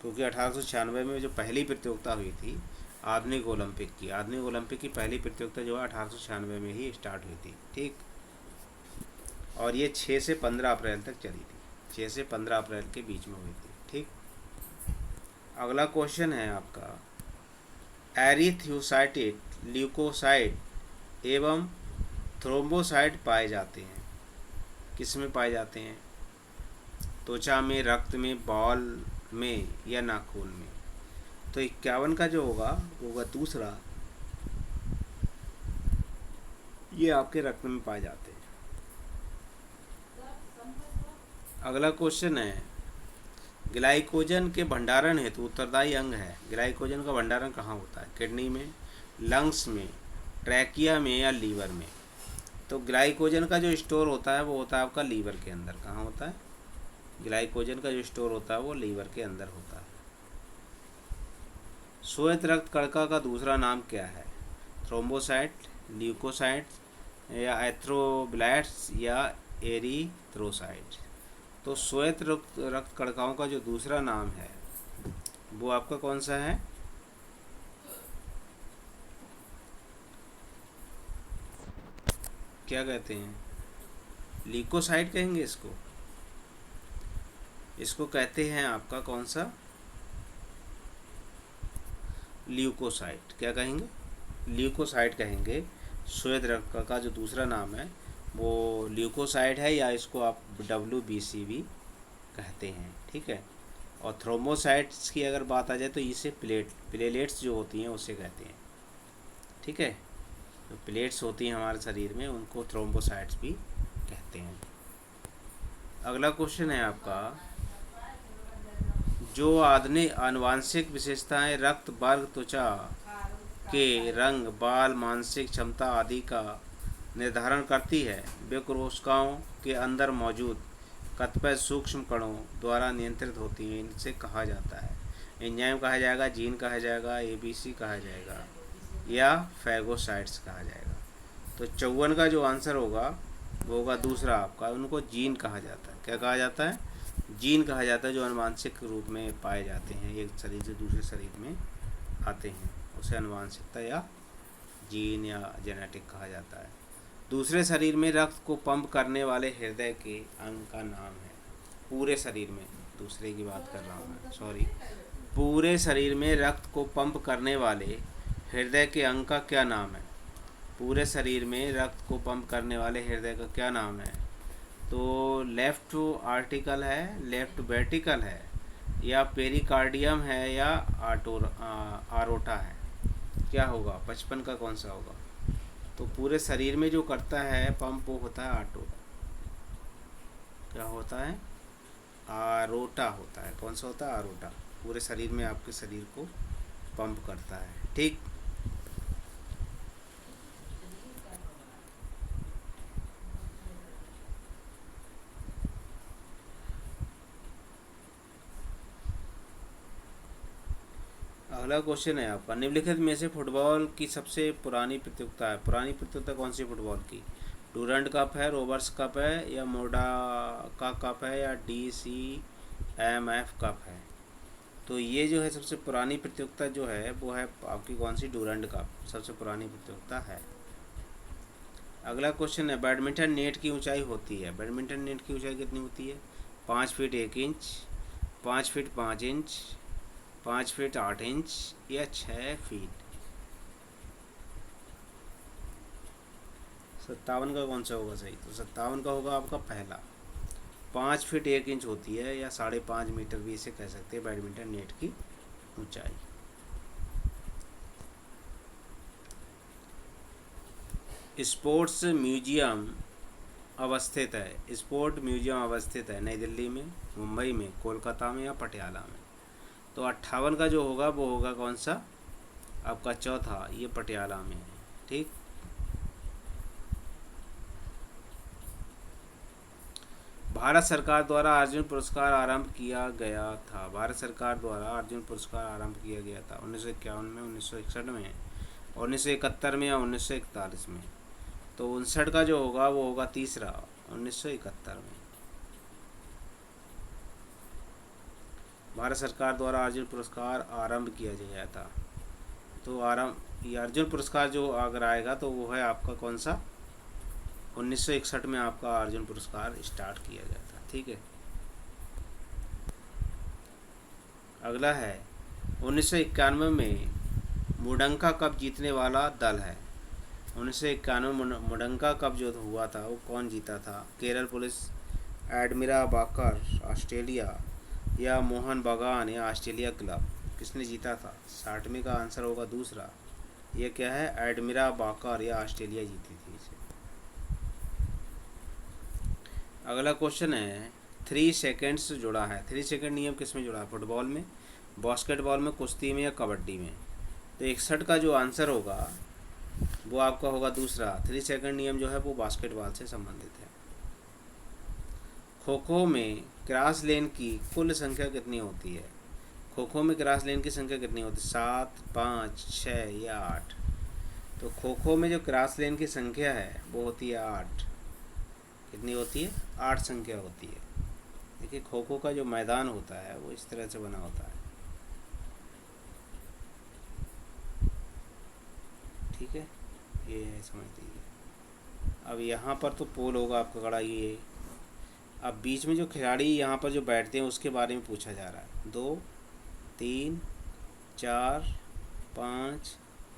क्योंकि 1896 में जो पहली प्रतियोगिता हुई थी आधुनिक ओलंपिक की पहली प्रतियोगिता जो है 1896 में ही स्टार्ट हुई थी। ठीक, और ये 6 से 15 अप्रैल तक चली थी, 6 से 15 अप्रैल के बीच में हुई थी। ठीक। अगला क्वेश्चन है आपका, एरिथ्रोसाइट, ल्यूकोसाइट एवं थ्रोम्बोसाइट पाए जाते हैं। किस में पाए जाते हैं? त्वचा में, रक्त में, बाल में, या नाखून में? तो 51 का जो होगा वो होगा दूसरा, ये आपके रक्त में पाए जाते हैं। अगला क्वेश्चन है, ग्लाइकोजन के भंडारण हेतु उत्तरदायी अंग है। ग्लाइकोजन का भंडारण कहाँ होता है? किडनी में, लंग्स में, ट्रैकिया में, या लीवर में? तो ग्लाइकोजन का जो स्टोर होता है वो होता है आपका लीवर के अंदर। कहाँ होता है? ग्लाइकोजन का जो स्टोर होता है वो लीवर के अंदर होता है। श्वेत रक्त कणिका का दूसरा नाम क्या है? थ्रोम्बोसाइट, ल्यूकोसाइट, या एथ्रोब्लाइट्स, या एरिथ्रोसाइट? तो श्वेत रक्त कणिकाओं का जो दूसरा नाम है वो आपका कौन सा है? क्या कहते हैं? ल्यूकोसाइट कहेंगे इसको। इसको कहते हैं आपका कौन सा? ल्यूकोसाइट। क्या कहेंगे? ल्यूकोसाइट कहेंगे। श्वेत रक्त का जो दूसरा नाम है वो ल्यूकोसाइड है, या इसको आप WBC भी कहते हैं, ठीक है। और थ्रोम्बोसाइट्स की अगर बात आ जाए तो इसे प्लेलेट्स जो होती हैं उससे कहते हैं, ठीक है। जो प्लेट्स होती हैं हमारे शरीर में उनको थ्रोम्बोसाइट्स भी कहते हैं। अगला क्वेश्चन है आपका, जो आनुवांशिक विशेषताएं रक्त वर्ग, त्वचा के रंग, बाल, मानसिक क्षमता आदि का निर्धारण करती है, वे कोशिकाओं के अंदर मौजूद कतिपय सूक्ष्म कणों द्वारा नियंत्रित होती हैं। इनसे कहा जाता है, एंजाइम कहा जाएगा, जीन कहा जाएगा, ABC कहा जाएगा, या फैगोसाइट्स कहा जाएगा। तो 54 का जो आंसर होगा वो होगा दूसरा आपका, उनको जीन कहा जाता है। क्या कहा जाता है? जीन कहा जाता है, जो आनुवांशिक रूप में पाए जाते हैं, एक शरीर से दूसरे शरीर में आते हैं, उसे आनुवांशिकता या जीन या जेनेटिक कहा जाता है। दूसरे शरीर में रक्त को पंप करने वाले हृदय के अंग का नाम है। पूरे शरीर में, दूसरे की बात कर रहा हूँ मैं, सॉरी। पूरे शरीर में रक्त को पंप करने वाले हृदय के अंग का क्या नाम है? पूरे शरीर में रक्त को पंप करने वाले हृदय का क्या नाम है? तो लेफ्ट आर्टिकल है, लेफ्ट वेंट्रिकल है, या पेरिकार्डियम है, या आरोटा है? क्या होगा 55 का कौन सा होगा? तो पूरे शरीर में जो करता है पंप वो होता है आर्टोटा। क्या होता है? आरोटा होता है। कौन सा होता है? आरोटा। पूरे शरीर में आपके शरीर को पंप करता है, ठीक। अगला क्वेश्चन है आपका, निम्नलिखित में से फुटबॉल की सबसे पुरानी प्रतियोगिता है। पुरानी प्रतियोगिता कौन सी फुटबॉल की? डूरंड कप है, रोबर्स कप है, या मोडा का कप है, या DCMF कप है? तो ये जो है सबसे पुरानी प्रतियोगिता जो है वो है आपकी कौन सी? डूरंड कप सबसे पुरानी प्रतियोगिता है। अगला क्वेश्चन है, बैडमिंटन नेट की ऊंचाई होती है। बैडमिंटन नेट की ऊंचाई कितनी होती है? 5 feet 1 inch, 5 feet 5 inch, 5 feet 8 inch, या 6 फीट? 57 का कौन सा होगा सही? तो 57 का होगा आपका पहला। 5 फीट 1 इंच होती है, या 5.5 मीटर भी इसे कह सकते हैं बैडमिंटन नेट की ऊंचाई। स्पोर्ट्स म्यूजियम अवस्थित है। स्पोर्ट म्यूजियम अवस्थित है नई दिल्ली में, मुंबई में, कोलकाता में, या पटियाला में? तो 58 का जो होगा वो होगा कौन सा? आपका चौथा, ये पटियाला में है, ठीक। भारत सरकार द्वारा अर्जुन पुरस्कार आरंभ किया गया था। भारत सरकार द्वारा अर्जुन पुरस्कार आरंभ किया गया था 1951 में, 1961 में, 1971 में, या 1941 में? तो 59 का जो होगा वो होगा तीसरा, 1971 में। भारत सरकार द्वारा अर्जुन पुरस्कार आरंभ किया गया था। तो ये अर्जुन पुरस्कार जो अगर आएगा तो वो है आपका कौन सा? 1961 में आपका अर्जुन पुरस्कार स्टार्ट किया गया था, ठीक है। अगला है, 1991 में मुडंका कप जीतने वाला दल है। 1991 मुडंका कप जो हुआ था वो कौन जीता था? केरल पुलिस, एडमिराबाकर ऑस्ट्रेलिया, या मोहन बगान, या ऑस्ट्रेलिया क्लब? किसने जीता था? 60वें का आंसर होगा दूसरा, ये क्या है? एडमिराबाकर या ऑस्ट्रेलिया जीती थी इसे। अगला क्वेश्चन है, 3 सेकेंड्स जुड़ा है। 3 सेकेंड नियम किस में जुड़ा है? फुटबॉल में, बास्केटबॉल में, कुश्ती में, या कबड्डी में? तो 61 का जो आंसर होगा वो आपका होगा दूसरा। 3 सेकेंड नियम जो है वो बास्केटबॉल से संबंधित है। खो खो में क्रॉस लेन की कुल संख्या कितनी होती है? खो खो में क्रॉस लेन की संख्या कितनी होती है? 7, 5, 6, या 8? तो खो खो में जो क्रॉस लेन की संख्या है वो होती है 8। कितनी होती है? 8 संख्या होती है। देखिए खो खो का जो मैदान होता है वो इस तरह से बना होता है, ठीक है, ये है, समझ लीजिए। अब यहाँ पर तो पोल होगा आपका खड़ा, ये। अब बीच में जो खिलाड़ी यहाँ पर जो बैठते हैं उसके बारे में पूछा जा रहा है। 2, 3, 4, 5,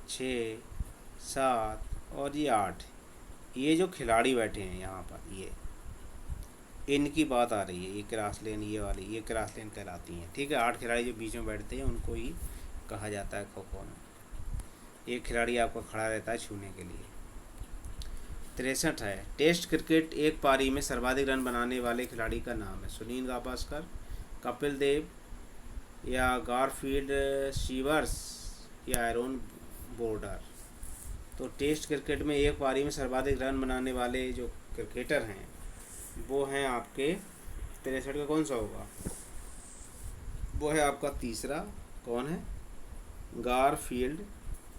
6, 7 और ये 8। ये जो खिलाड़ी बैठे हैं यहाँ पर, ये इनकी बात आ रही है। ये क्रॉस लेन, ये वाली, ये क्रॉस लेन कहलाती हैं। ठीक है, 8 खिलाड़ी जो बीच में बैठते हैं उनको ही कहा जाता है खो खो में। एक खिलाड़ी आपका खड़ा रहता है छूने के लिए। 63 है, टेस्ट क्रिकेट एक पारी में सर्वाधिक रन बनाने वाले खिलाड़ी का नाम है। सुनील गावस्कर, कपिल देव, या गारफील्ड शीवर्स, या एरोन बोर्डर। तो टेस्ट क्रिकेट में एक पारी में सर्वाधिक रन बनाने वाले जो क्रिकेटर हैं वो हैं आपके 63 का कौन सा होगा? वो है आपका तीसरा। कौन है? गारफील्ड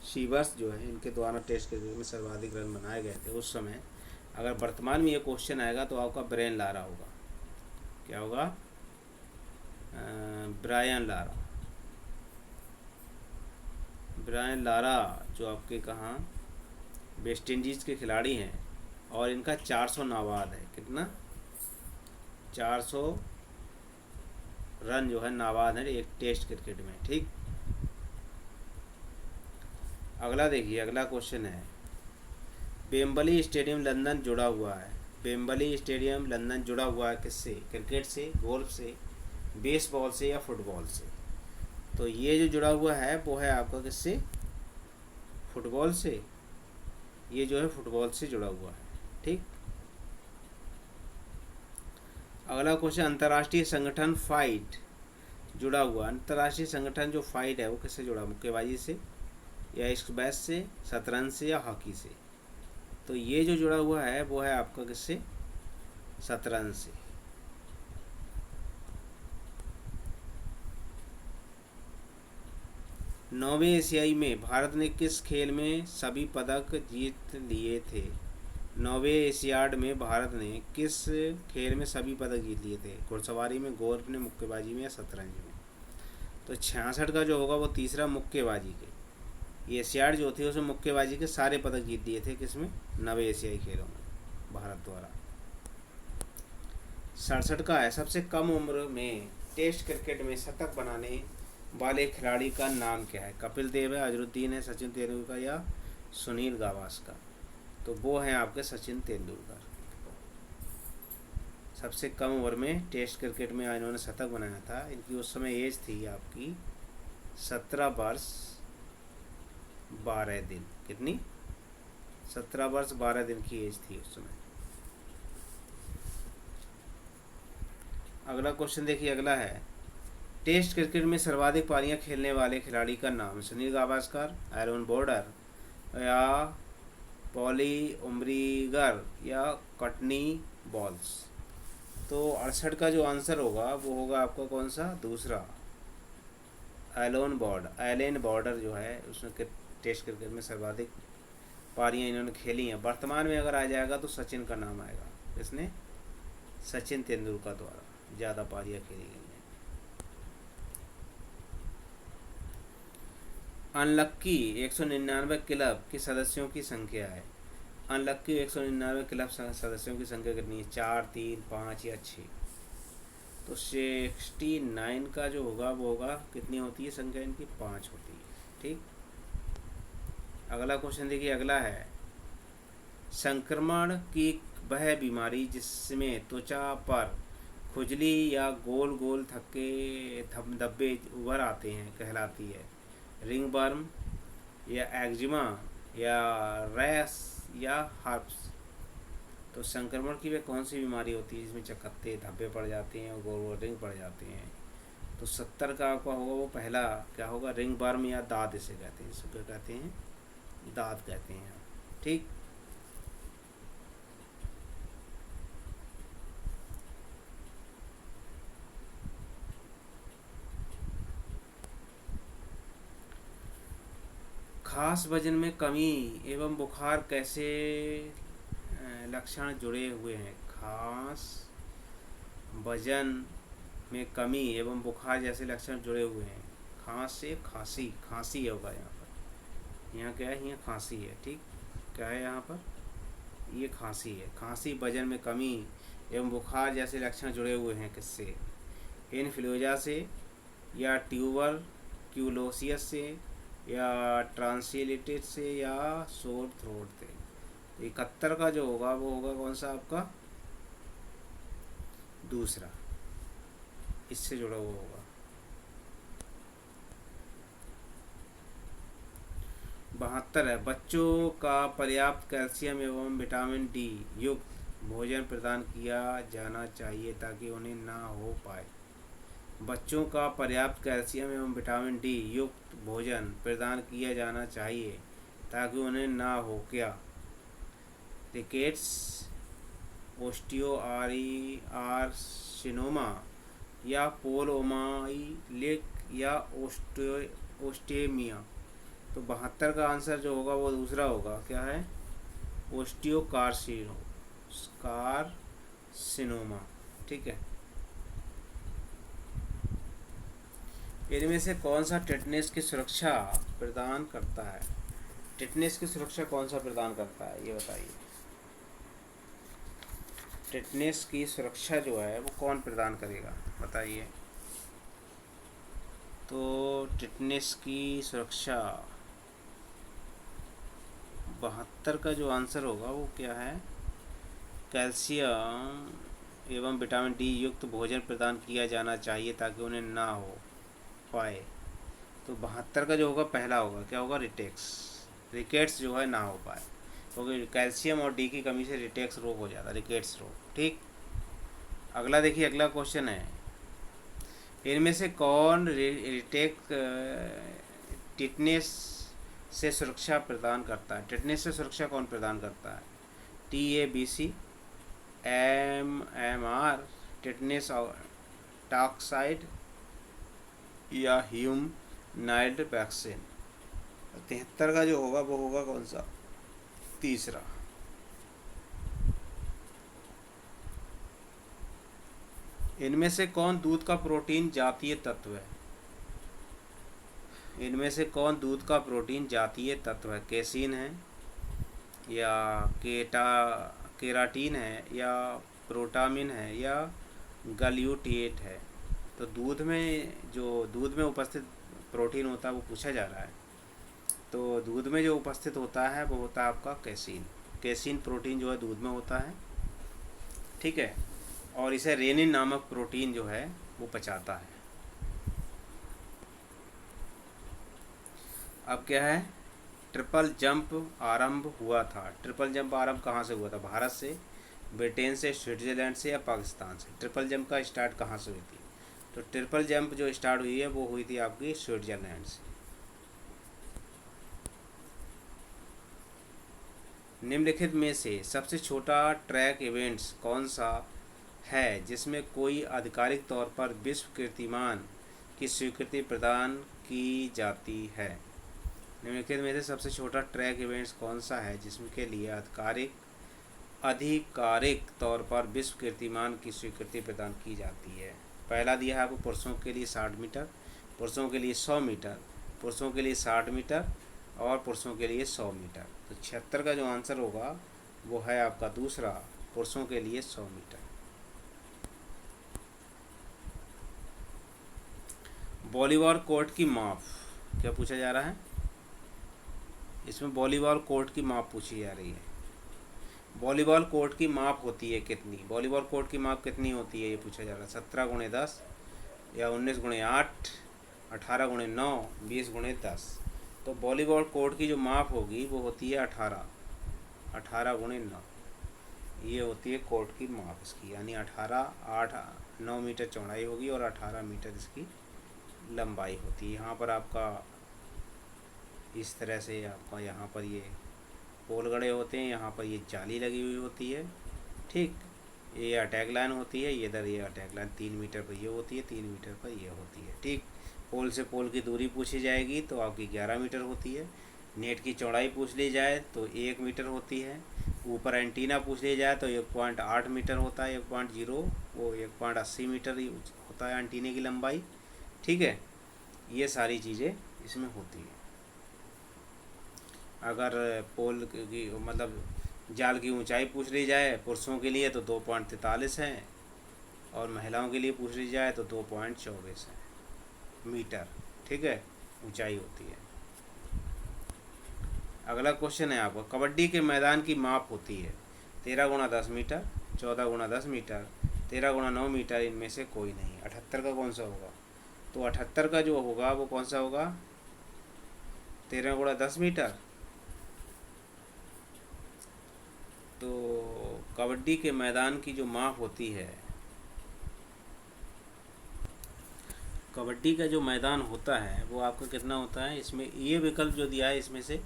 शीवर्स जो है, इनके द्वारा टेस्ट क्रिकेट में सर्वाधिक रन बनाए गए थे उस समय। अगर वर्तमान में ये क्वेश्चन आएगा तो आपका ब्रायन लारा होगा। क्या होगा? Brian Lara. ब्रायन लारा जो आपके कहाँ वेस्ट इंडीज़ के खिलाड़ी हैं, और इनका 400 नाबाद है। कितना? 400 रन जो है नाबाद है एक टेस्ट क्रिकेट में। ठीक, अगला देखिए, अगला क्वेश्चन है, वेम्बली स्टेडियम लंदन जुड़ा हुआ है। वेम्बली स्टेडियम लंदन जुड़ा हुआ है किससे? क्रिकेट से, गोल्फ से, बेसबॉल से, या फुटबॉल से? तो ये जो जुड़ा हुआ है वो है आपका किससे? फुटबॉल से। ये जो है फुटबॉल से जुड़ा हुआ है। ठीक, अगला क्वेश्चन, अंतर्राष्ट्रीय संगठन फाइट जुड़ा हुआ। अंतर्राष्ट्रीय संगठन जो फाइट है वो किससे जुड़ा? मुक्केबाजी से, या स्क्वैश से, शतरंज से, या हॉकी से? तो ये जो जुड़ा हुआ है वो है आपका किससे? शतरंज से। नौवें एशियाई में भारत ने किस खेल में सभी पदक जीत लिए थे? नौवें एशियाड में भारत ने किस खेल में सभी पदक जीत लिए थे? घुड़सवारी में, गोल्फ में, मुक्केबाजी में, या शतरंज में? तो 66 का जो होगा वो तीसरा मुक्केबाजी के। एशियाड जो थी उसमें मुक्केबाजी के सारे पदक जीत लिए थे। किसमें? नवे एशियाई खेलों में भारत द्वारा। 67 का है, सबसे कम उम्र में टेस्ट क्रिकेट में शतक बनाने वाले खिलाड़ी का नाम क्या है? कपिल देव है, अजरुद्दीन है, सचिन तेंदुलकर, या सुनील गावस्कर? तो वो हैं आपके सचिन तेंदुलकर। सबसे कम उम्र में टेस्ट क्रिकेट में इन्होंने शतक बनाया था। इनकी उस समय एज थी आपकी 17 वर्ष 12 दिन। कितनी? 17 वर्ष 12 दिन की एज थी उस समय। अगला क्वेश्चन देखिए, अगला है, टेस्ट क्रिकेट में सर्वाधिक पारियां खेलने वाले खिलाड़ी का नाम? सुनील गावस्कर, एरोन बोर्डर, या पॉली उम्रीगर, या कटनी बॉल्स? तो 68 का जो आंसर होगा वो होगा आपका कौन सा? दूसरा, एलेन बॉर्डर जो है उसने टेस्ट क्रिकेट में सर्वाधिक पारियां इन्होंने खेली हैं। वर्तमान में अगर आ जाएगा तो सचिन का नाम आएगा। इसने सचिन तेंदुलकर द्वारा ज़्यादा पारियां खेली गई हैं। अनलक्की 199 क्लब के सदस्यों की संख्या है। अनलक्की 199 क्लब सदस्यों की संख्या कितनी है? 4, 3, 5, या 6? तो 69 का जो होगा वो होगा, कितनी होती है संख्या इनकी? 5 होती है। ठीक, अगला क्वेश्चन देखिए, अगला है, संक्रमण की वह बीमारी जिसमें त्वचा पर खुजली या गोल गोल धब्बे उभर आते हैं कहलाती है? रिंगवर्म, या एक्जिमा, या रैश, या हर्प्स? तो संक्रमण की वह कौन सी बीमारी होती है जिसमें चकत्ते धब्बे पड़ जाते हैं और गोल गोल रिंग पड़ जाते हैं? तो 70 का आपका होगा वो पहला क्या होगा? रिंगवर्म, या दाद इसे कहते हैं। इसको क्या कहते हैं? दाद कहते हैं। ठीक, खास वजन में कमी एवं बुखार कैसे लक्षण जुड़े हुए हैं? खास वजन में कमी एवं बुखार जैसे लक्षण जुड़े हुए हैं। खांस से खांसी, खांसी होगा यहाँ पर। यहाँ क्या है? यहाँ खांसी है। ठीक, क्या है यहाँ पर? ये खांसी है। खांसी, वजन में कमी एवं बुखार जैसे लक्षण जुड़े हुए हैं किससे? इन्फ्लुएंजा से, या ट्यूबर क्यूलोसिस से, या ट्रांसलेटेड से या शोर थ्रोट से। तो 71 का जो होगा वो होगा कौन सा आपका, दूसरा, इससे जुड़ा हुआ होगा। 72 है, बच्चों का पर्याप्त कैल्शियम एवं विटामिन डी युक्त भोजन प्रदान किया जाना चाहिए ताकि उन्हें ना हो पाए। बच्चों का पर्याप्त कैल्शियम एवं विटामिन डी युक्त भोजन प्रदान किया जाना चाहिए ताकि उन्हें ना हो क्या, रिकेट्स, आर्सिनोमा या पोलोमाइलिक या ओस्टेमिया। तो 72 का आंसर जो होगा वो दूसरा होगा, क्या है, कार्सिनोमा। ठीक है। इनमें से कौन सा टिटनेस की सुरक्षा प्रदान करता है? टिटनेस की सुरक्षा कौन सा प्रदान करता है ये बताइए। टिटनेस की सुरक्षा जो है वो कौन प्रदान करेगा बताइए। तो टिटनेस की सुरक्षा 72 का जो आंसर होगा वो क्या है, कैल्शियम एवं विटामिन डी युक्त भोजन प्रदान किया जाना चाहिए ताकि उन्हें ना हो पाए। तो 72 का जो होगा पहला होगा, क्या होगा, रिकेट्स जो है ना हो पाए, क्योंकि कैल्शियम और डी की कमी से रिटेक्स रोग हो जाता है, रिकेट्स रोग। ठीक। अगला देखिए, अगला क्वेश्चन है, इनमें से कौन टिटनेस से सुरक्षा प्रदान करता है? टिटनेस से सुरक्षा कौन प्रदान करता है? TABC, MMR, टिटनेस टॉक्साइड या ह्यूमनाइड वैक्सीन। 73 का जो होगा वो होगा कौन सा, तीसरा। इनमें से कौन दूध का प्रोटीन जातीय तत्व है? इनमें से कौन दूध का प्रोटीन जातीय तत्व है? केसिन है या केराटीन है या प्रोटामिन है या गल्यूटेट है? तो दूध में उपस्थित प्रोटीन होता है वो पूछा जा रहा है। तो दूध में जो उपस्थित होता है वो होता है आपका केसिन। केसिन प्रोटीन जो है दूध में होता है। ठीक है। और इसे रेनिन नामक प्रोटीन जो है वो पचाता है। अब क्या है, ट्रिपल जंप आरंभ हुआ था। ट्रिपल जंप आरंभ कहाँ से हुआ था? भारत से, ब्रिटेन से, स्विट्ज़रलैंड से या पाकिस्तान से? ट्रिपल जंप का स्टार्ट कहाँ से हुई थी? तो ट्रिपल जंप जो स्टार्ट हुई है वो हुई थी आपकी स्विट्ज़रलैंड से। निम्नलिखित में से सबसे छोटा ट्रैक इवेंट्स कौन सा है जिसमें कोई आधिकारिक तौर पर विश्व कीर्तिमान की स्वीकृति प्रदान की जाती है? निम्नलिखित में से सबसे छोटा ट्रैक इवेंट्स कौन सा है जिसके लिए आधिकारिक तौर पर विश्व कीर्तिमान की स्वीकृति प्रदान की जाती है? पहला दिया है आपको, पुरुषों के लिए 60 मीटर, पुरुषों के लिए 100 मीटर, पुरुषों के लिए 60 मीटर और पुरुषों के लिए 100 मीटर। तो 76 का जो आंसर होगा वो है आपका दूसरा, पुरुषों के लिए 100 मीटर। वॉलीबॉल कोर्ट की माप क्या पूछा जा रहा है? इसमें वॉलीबॉल कोर्ट की माप पूछी जा रही है। वॉलीबॉल कोर्ट की माप होती है कितनी? वॉलीबॉल कोर्ट की माप कितनी होती है ये पूछा जा रहा है। 17x10 या 19x8, 18x9, 20x10। तो वॉलीबॉल कोर्ट की जो माप होगी वो होती है 18x9। ये होती है कोर्ट की माप इसकी, यानी 9 मीटर चौड़ाई होगी और 18 मीटर इसकी लंबाई होती है। यहाँ पर आपका इस तरह से आपका यहाँ पर ये पोल गड़े होते हैं, यहाँ पर ये जाली लगी हुई होती है। ठीक। ये अटैक लाइन होती है, ये इधर ये अटैक लाइन 3 मीटर पर ये होती है, 3 मीटर पर ये होती है। ठीक। पोल से पोल की दूरी पूछी जाएगी तो आपकी 11 मीटर होती है। नेट की चौड़ाई पूछ ली जाए तो 1 मीटर होती है। ऊपर एंटीना पूछ ली जाए तो 1.8 मीटर होता है, 1.80 मीटर होता है एंटीने की लंबाई। ठीक है। ये सारी चीज़ें इसमें होती हैं। अगर पोल की मतलब जाल की ऊंचाई पूछ ली जाए पुरुषों के लिए तो 2.43 है और महिलाओं के लिए पूछ ली जाए तो 2.24 है मीटर। ठीक है, ऊंचाई होती है। अगला क्वेश्चन है आपका, कबड्डी के मैदान की माप होती है 13 × 10 मीटर, 14 × 10 मीटर, 13 × 9 मीटर, इनमें से कोई नहीं। 78 का कौन सा होगा? तो 78 का जो होगा वो कौन सा होगा? 13 × 10 मीटर। तो कबड्डी के मैदान की जो माप होती है, कबड्डी का जो मैदान होता है वो आपका कितना होता है? इसमें ये विकल्प जो दिया है इसमें से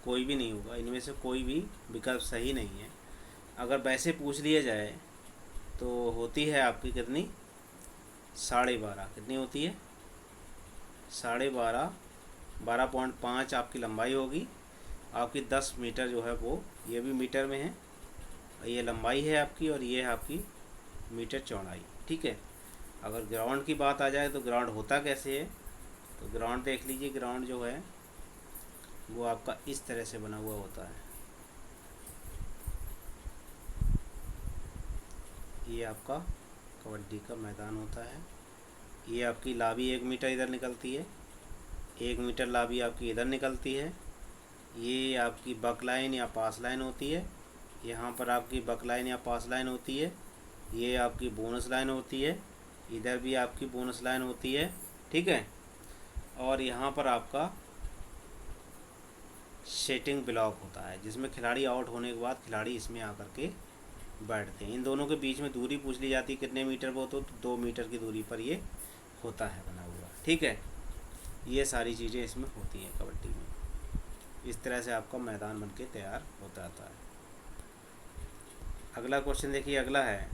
कोई भी नहीं होगा, इनमें से कोई भी विकल्प सही नहीं है। अगर वैसे पूछ लिया जाए तो होती है आपकी कितनी? 12.5। कितनी होती है? 12.5। 12.5 आपकी लंबाई होगी। आपकी 10 मीटर जो है वो, ये भी मीटर में है, ये लंबाई है आपकी और ये है आपकी मीटर चौड़ाई। ठीक है। अगर ग्राउंड की बात आ जाए तो ग्राउंड होता कैसे है? तो ग्राउंड देख लीजिए, ग्राउंड जो है वो आपका इस तरह से बना हुआ होता है। ये आपका कबड्डी का मैदान होता है। ये आपकी लाबी 1 मीटर इधर निकलती है, 1 मीटर लाबी आपकी इधर निकलती है। ये आपकी बक लाइन या पास लाइन होती है, यहाँ पर आपकी बक लाइन या पास लाइन होती है। ये आपकी बोनस लाइन होती है, इधर भी आपकी बोनस लाइन होती है। ठीक है। और यहाँ पर आपका सेटिंग ब्लॉक होता है, जिसमें खिलाड़ी आउट होने के बाद खिलाड़ी इसमें आकर के बैठते हैं। इन दोनों के बीच में दूरी पूछ ली जाती है कितने मीटर वो, तो 2 मीटर की दूरी पर ये होता है बना हुआ। ठीक है। ये सारी चीज़ें इसमें होती हैं कबड्डी में। इस तरह से आपका मैदान बन के तैयार होता आता है। अगला क्वेश्चन देखिए, अगला है,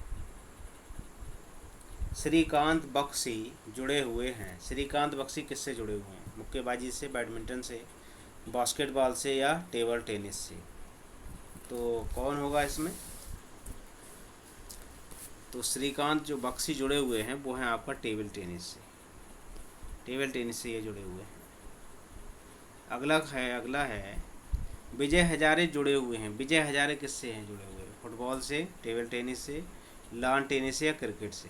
श्रीकांत बख्शी जुड़े हुए हैं। श्रीकांत बख्शी किससे जुड़े हुए हैं? मुक्केबाजी से, बैडमिंटन से, बास्केटबॉल से या टेबल टेनिस से? तो कौन होगा इसमें? तो श्रीकांत जो बख्शी जुड़े हुए हैं वो हैं आपका टेबल टेनिस से। टेबल टेनिस से ये जुड़े हुए हैं। अगला है विजय हजारे जुड़े हुए हैं। विजय हजारे किससे हैं जुड़े हुए? फुटबॉल से, टेबल टेनिस से, लॉन टेनिस से या क्रिकेट से?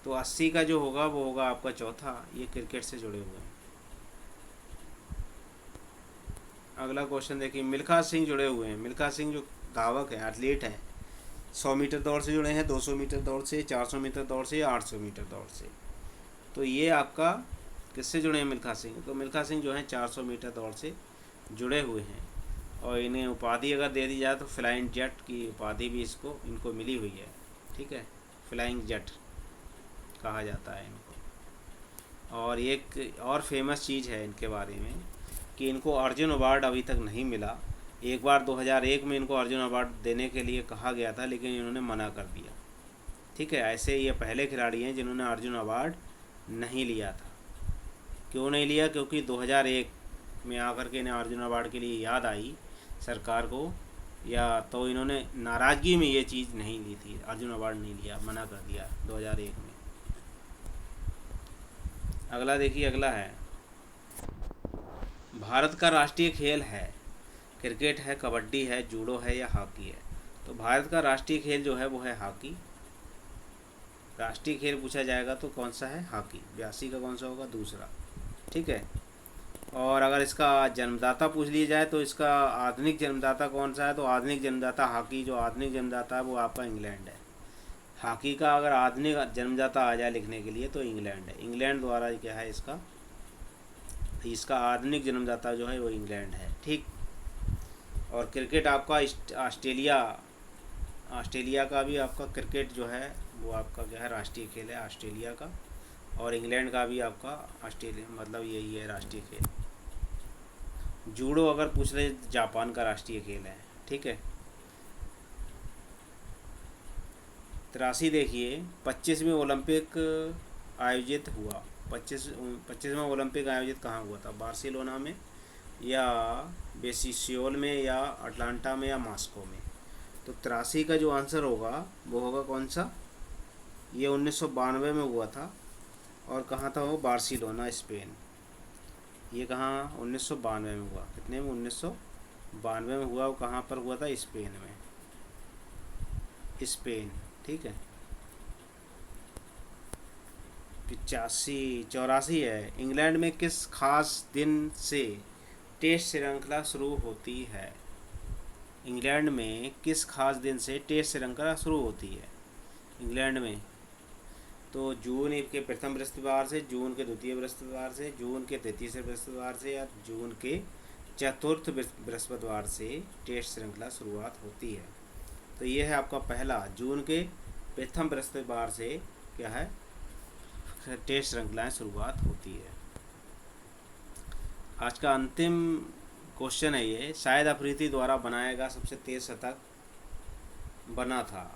तो 80 का जो होगा वो होगा आपका चौथा, ये क्रिकेट से जुड़े हुए हैं। अगला क्वेश्चन देखिए, मिल्खा सिंह जुड़े हुए हैं। मिल्खा सिंह जो धावक है, एथलीट है, 100 मीटर दौड़ से जुड़े हैं, 200 मीटर दौड़ से, 400 मीटर दौड़ से या 800 मीटर दौड़ से? तो ये आपका किससे जुड़े हैं मिल्खा सिंह? तो मिल्खा सिंह जो है 400 मीटर दौड़ से जुड़े हुए हैं। और इन्हें उपाधि अगर दे दी जाए तो फ्लाइंग जेट की उपाधि भी इनको मिली हुई है। ठीक है। फ्लाइंग जेट कहा जाता है इनको। और एक और फेमस चीज़ है इनके बारे में कि इनको अर्जुन अवार्ड अभी तक नहीं मिला। एक बार 2001 में इनको अर्जुन अवार्ड देने के लिए कहा गया था, लेकिन इन्होंने मना कर दिया। ठीक है। ऐसे ये पहले खिलाड़ी हैं जिन्होंने अर्जुन अवार्ड नहीं लिया था। क्यों नहीं लिया? क्योंकि 2001 में आकर के इन्हें अर्जुन अवार्ड के लिए याद आई सरकार को, या तो इन्होंने नाराज़गी में ये चीज़ नहीं ली थी, अर्जुन अवार्ड नहीं लिया, मना कर दिया 2001 में। अगला देखिए, अगला है, भारत का राष्ट्रीय खेल है, क्रिकेट है, कबड्डी है, जूडो है या हॉकी है? तो भारत का राष्ट्रीय खेल जो है वो है हॉकी। राष्ट्रीय खेल पूछा जाएगा तो कौन सा है? हॉकी। 82 का कौन सा होगा? दूसरा। ठीक है। और अगर इसका जन्मदाता पूछ लिया जाए तो इसका आधुनिक जन्मदाता कौन सा है? तो आधुनिक जन्मदाता हॉकी, जो आधुनिक जन्मदाता है वो आपका इंग्लैंड है। हॉकी का अगर आधुनिक जन्मदाता आ जाए लिखने के लिए तो इंग्लैंड है। इंग्लैंड द्वारा क्या है इसका आधुनिक जन्मदाता जो है वो इंग्लैंड है। ठीक। और क्रिकेट आपका ऑस्ट्रेलिया का भी आपका क्रिकेट जो है वो आपका क्या है? राष्ट्रीय खेल है ऑस्ट्रेलिया का। और इंग्लैंड का भी आपका ऑस्ट्रेलिया, मतलब यही है राष्ट्रीय खेल। जूडो अगर पूछ रहे जापान का राष्ट्रीय खेल है। ठीक है। 83 देखिए, 25वें ओलंपिक आयोजित हुआ। 25वां ओलंपिक आयोजित कहाँ हुआ था? बार्सिलोना में या सियोल में या अटलांटा में या मॉस्को में? तो 83 का जो आंसर होगा वो होगा कौन सा? ये 1992 में हुआ था। और कहाँ था वो? Barcelona, Spain. ये कहाँ? 1992 में हुआ। कितने में? 1992 में हुआ। वो कहाँ पर हुआ था? स्पेन में, स्पेन। ठीक है। 84 है। इंग्लैंड में किस खास दिन से टेस्ट श्रृंखला शुरू होती है? इंग्लैंड में किस खास दिन से टेस्ट श्रृंखला शुरू होती है? इंग्लैंड में तो जून के प्रथम बृहस्पतिवार से, जून के द्वितीय बृहस्पतिवार से, जून के तृतीय बृहस्पतिवार से, या जून के चतुर्थ बृहस्पतिवार से टेस्ट श्रृंखला शुरुआत होती है। तो ये है आपका पहला, जून के प्रथम बृहस्पतिवार से क्या है, टेस्ट श्रृंखलाएं शुरुआत होती है। आज का अंतिम क्वेश्चन है ये, शायद अफरीदी द्वारा बनाया गया सबसे तेज शतक बना था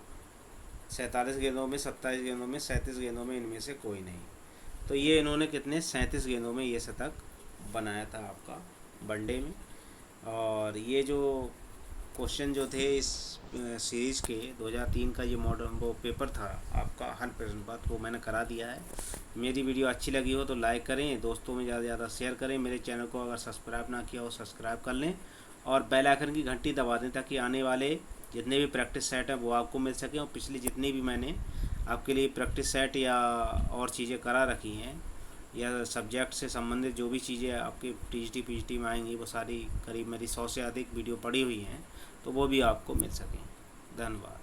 47 गेंदों में, 27 गेंदों में, 37 गेंदों में, इनमें से कोई नहीं। तो ये इन्होंने कितने 37 गेंदों में ये शतक बनाया था आपका वनडे में। और ये जो क्वेश्चन जो थे इस सीरीज़ के 2003 का ये मॉडल वो पेपर था आपका हर प्रश्न पत्र, वो मैंने करा दिया है। मेरी वीडियो अच्छी लगी हो तो लाइक करें, दोस्तों में ज़्यादा से ज़्यादा शेयर करें। मेरे चैनल को अगर सब्सक्राइब ना किया हो सब्सक्राइब कर लें और बेल आइकन की घंटी दबा दें ताकि आने वाले जितने भी प्रैक्टिस सेट हैं वो आपको मिल सकें। और पिछली जितनी भी मैंने आपके लिए प्रैक्टिस सेट या और चीज़ें करा रखी हैं या सब्जेक्ट से संबंधित जो भी चीज़ें आपके टीजीटी पीजीटी में आएंगी वो सारी करीब मेरी 100 से अधिक वीडियो पड़ी हुई हैं, तो वो भी आपको मिल सकें। धन्यवाद।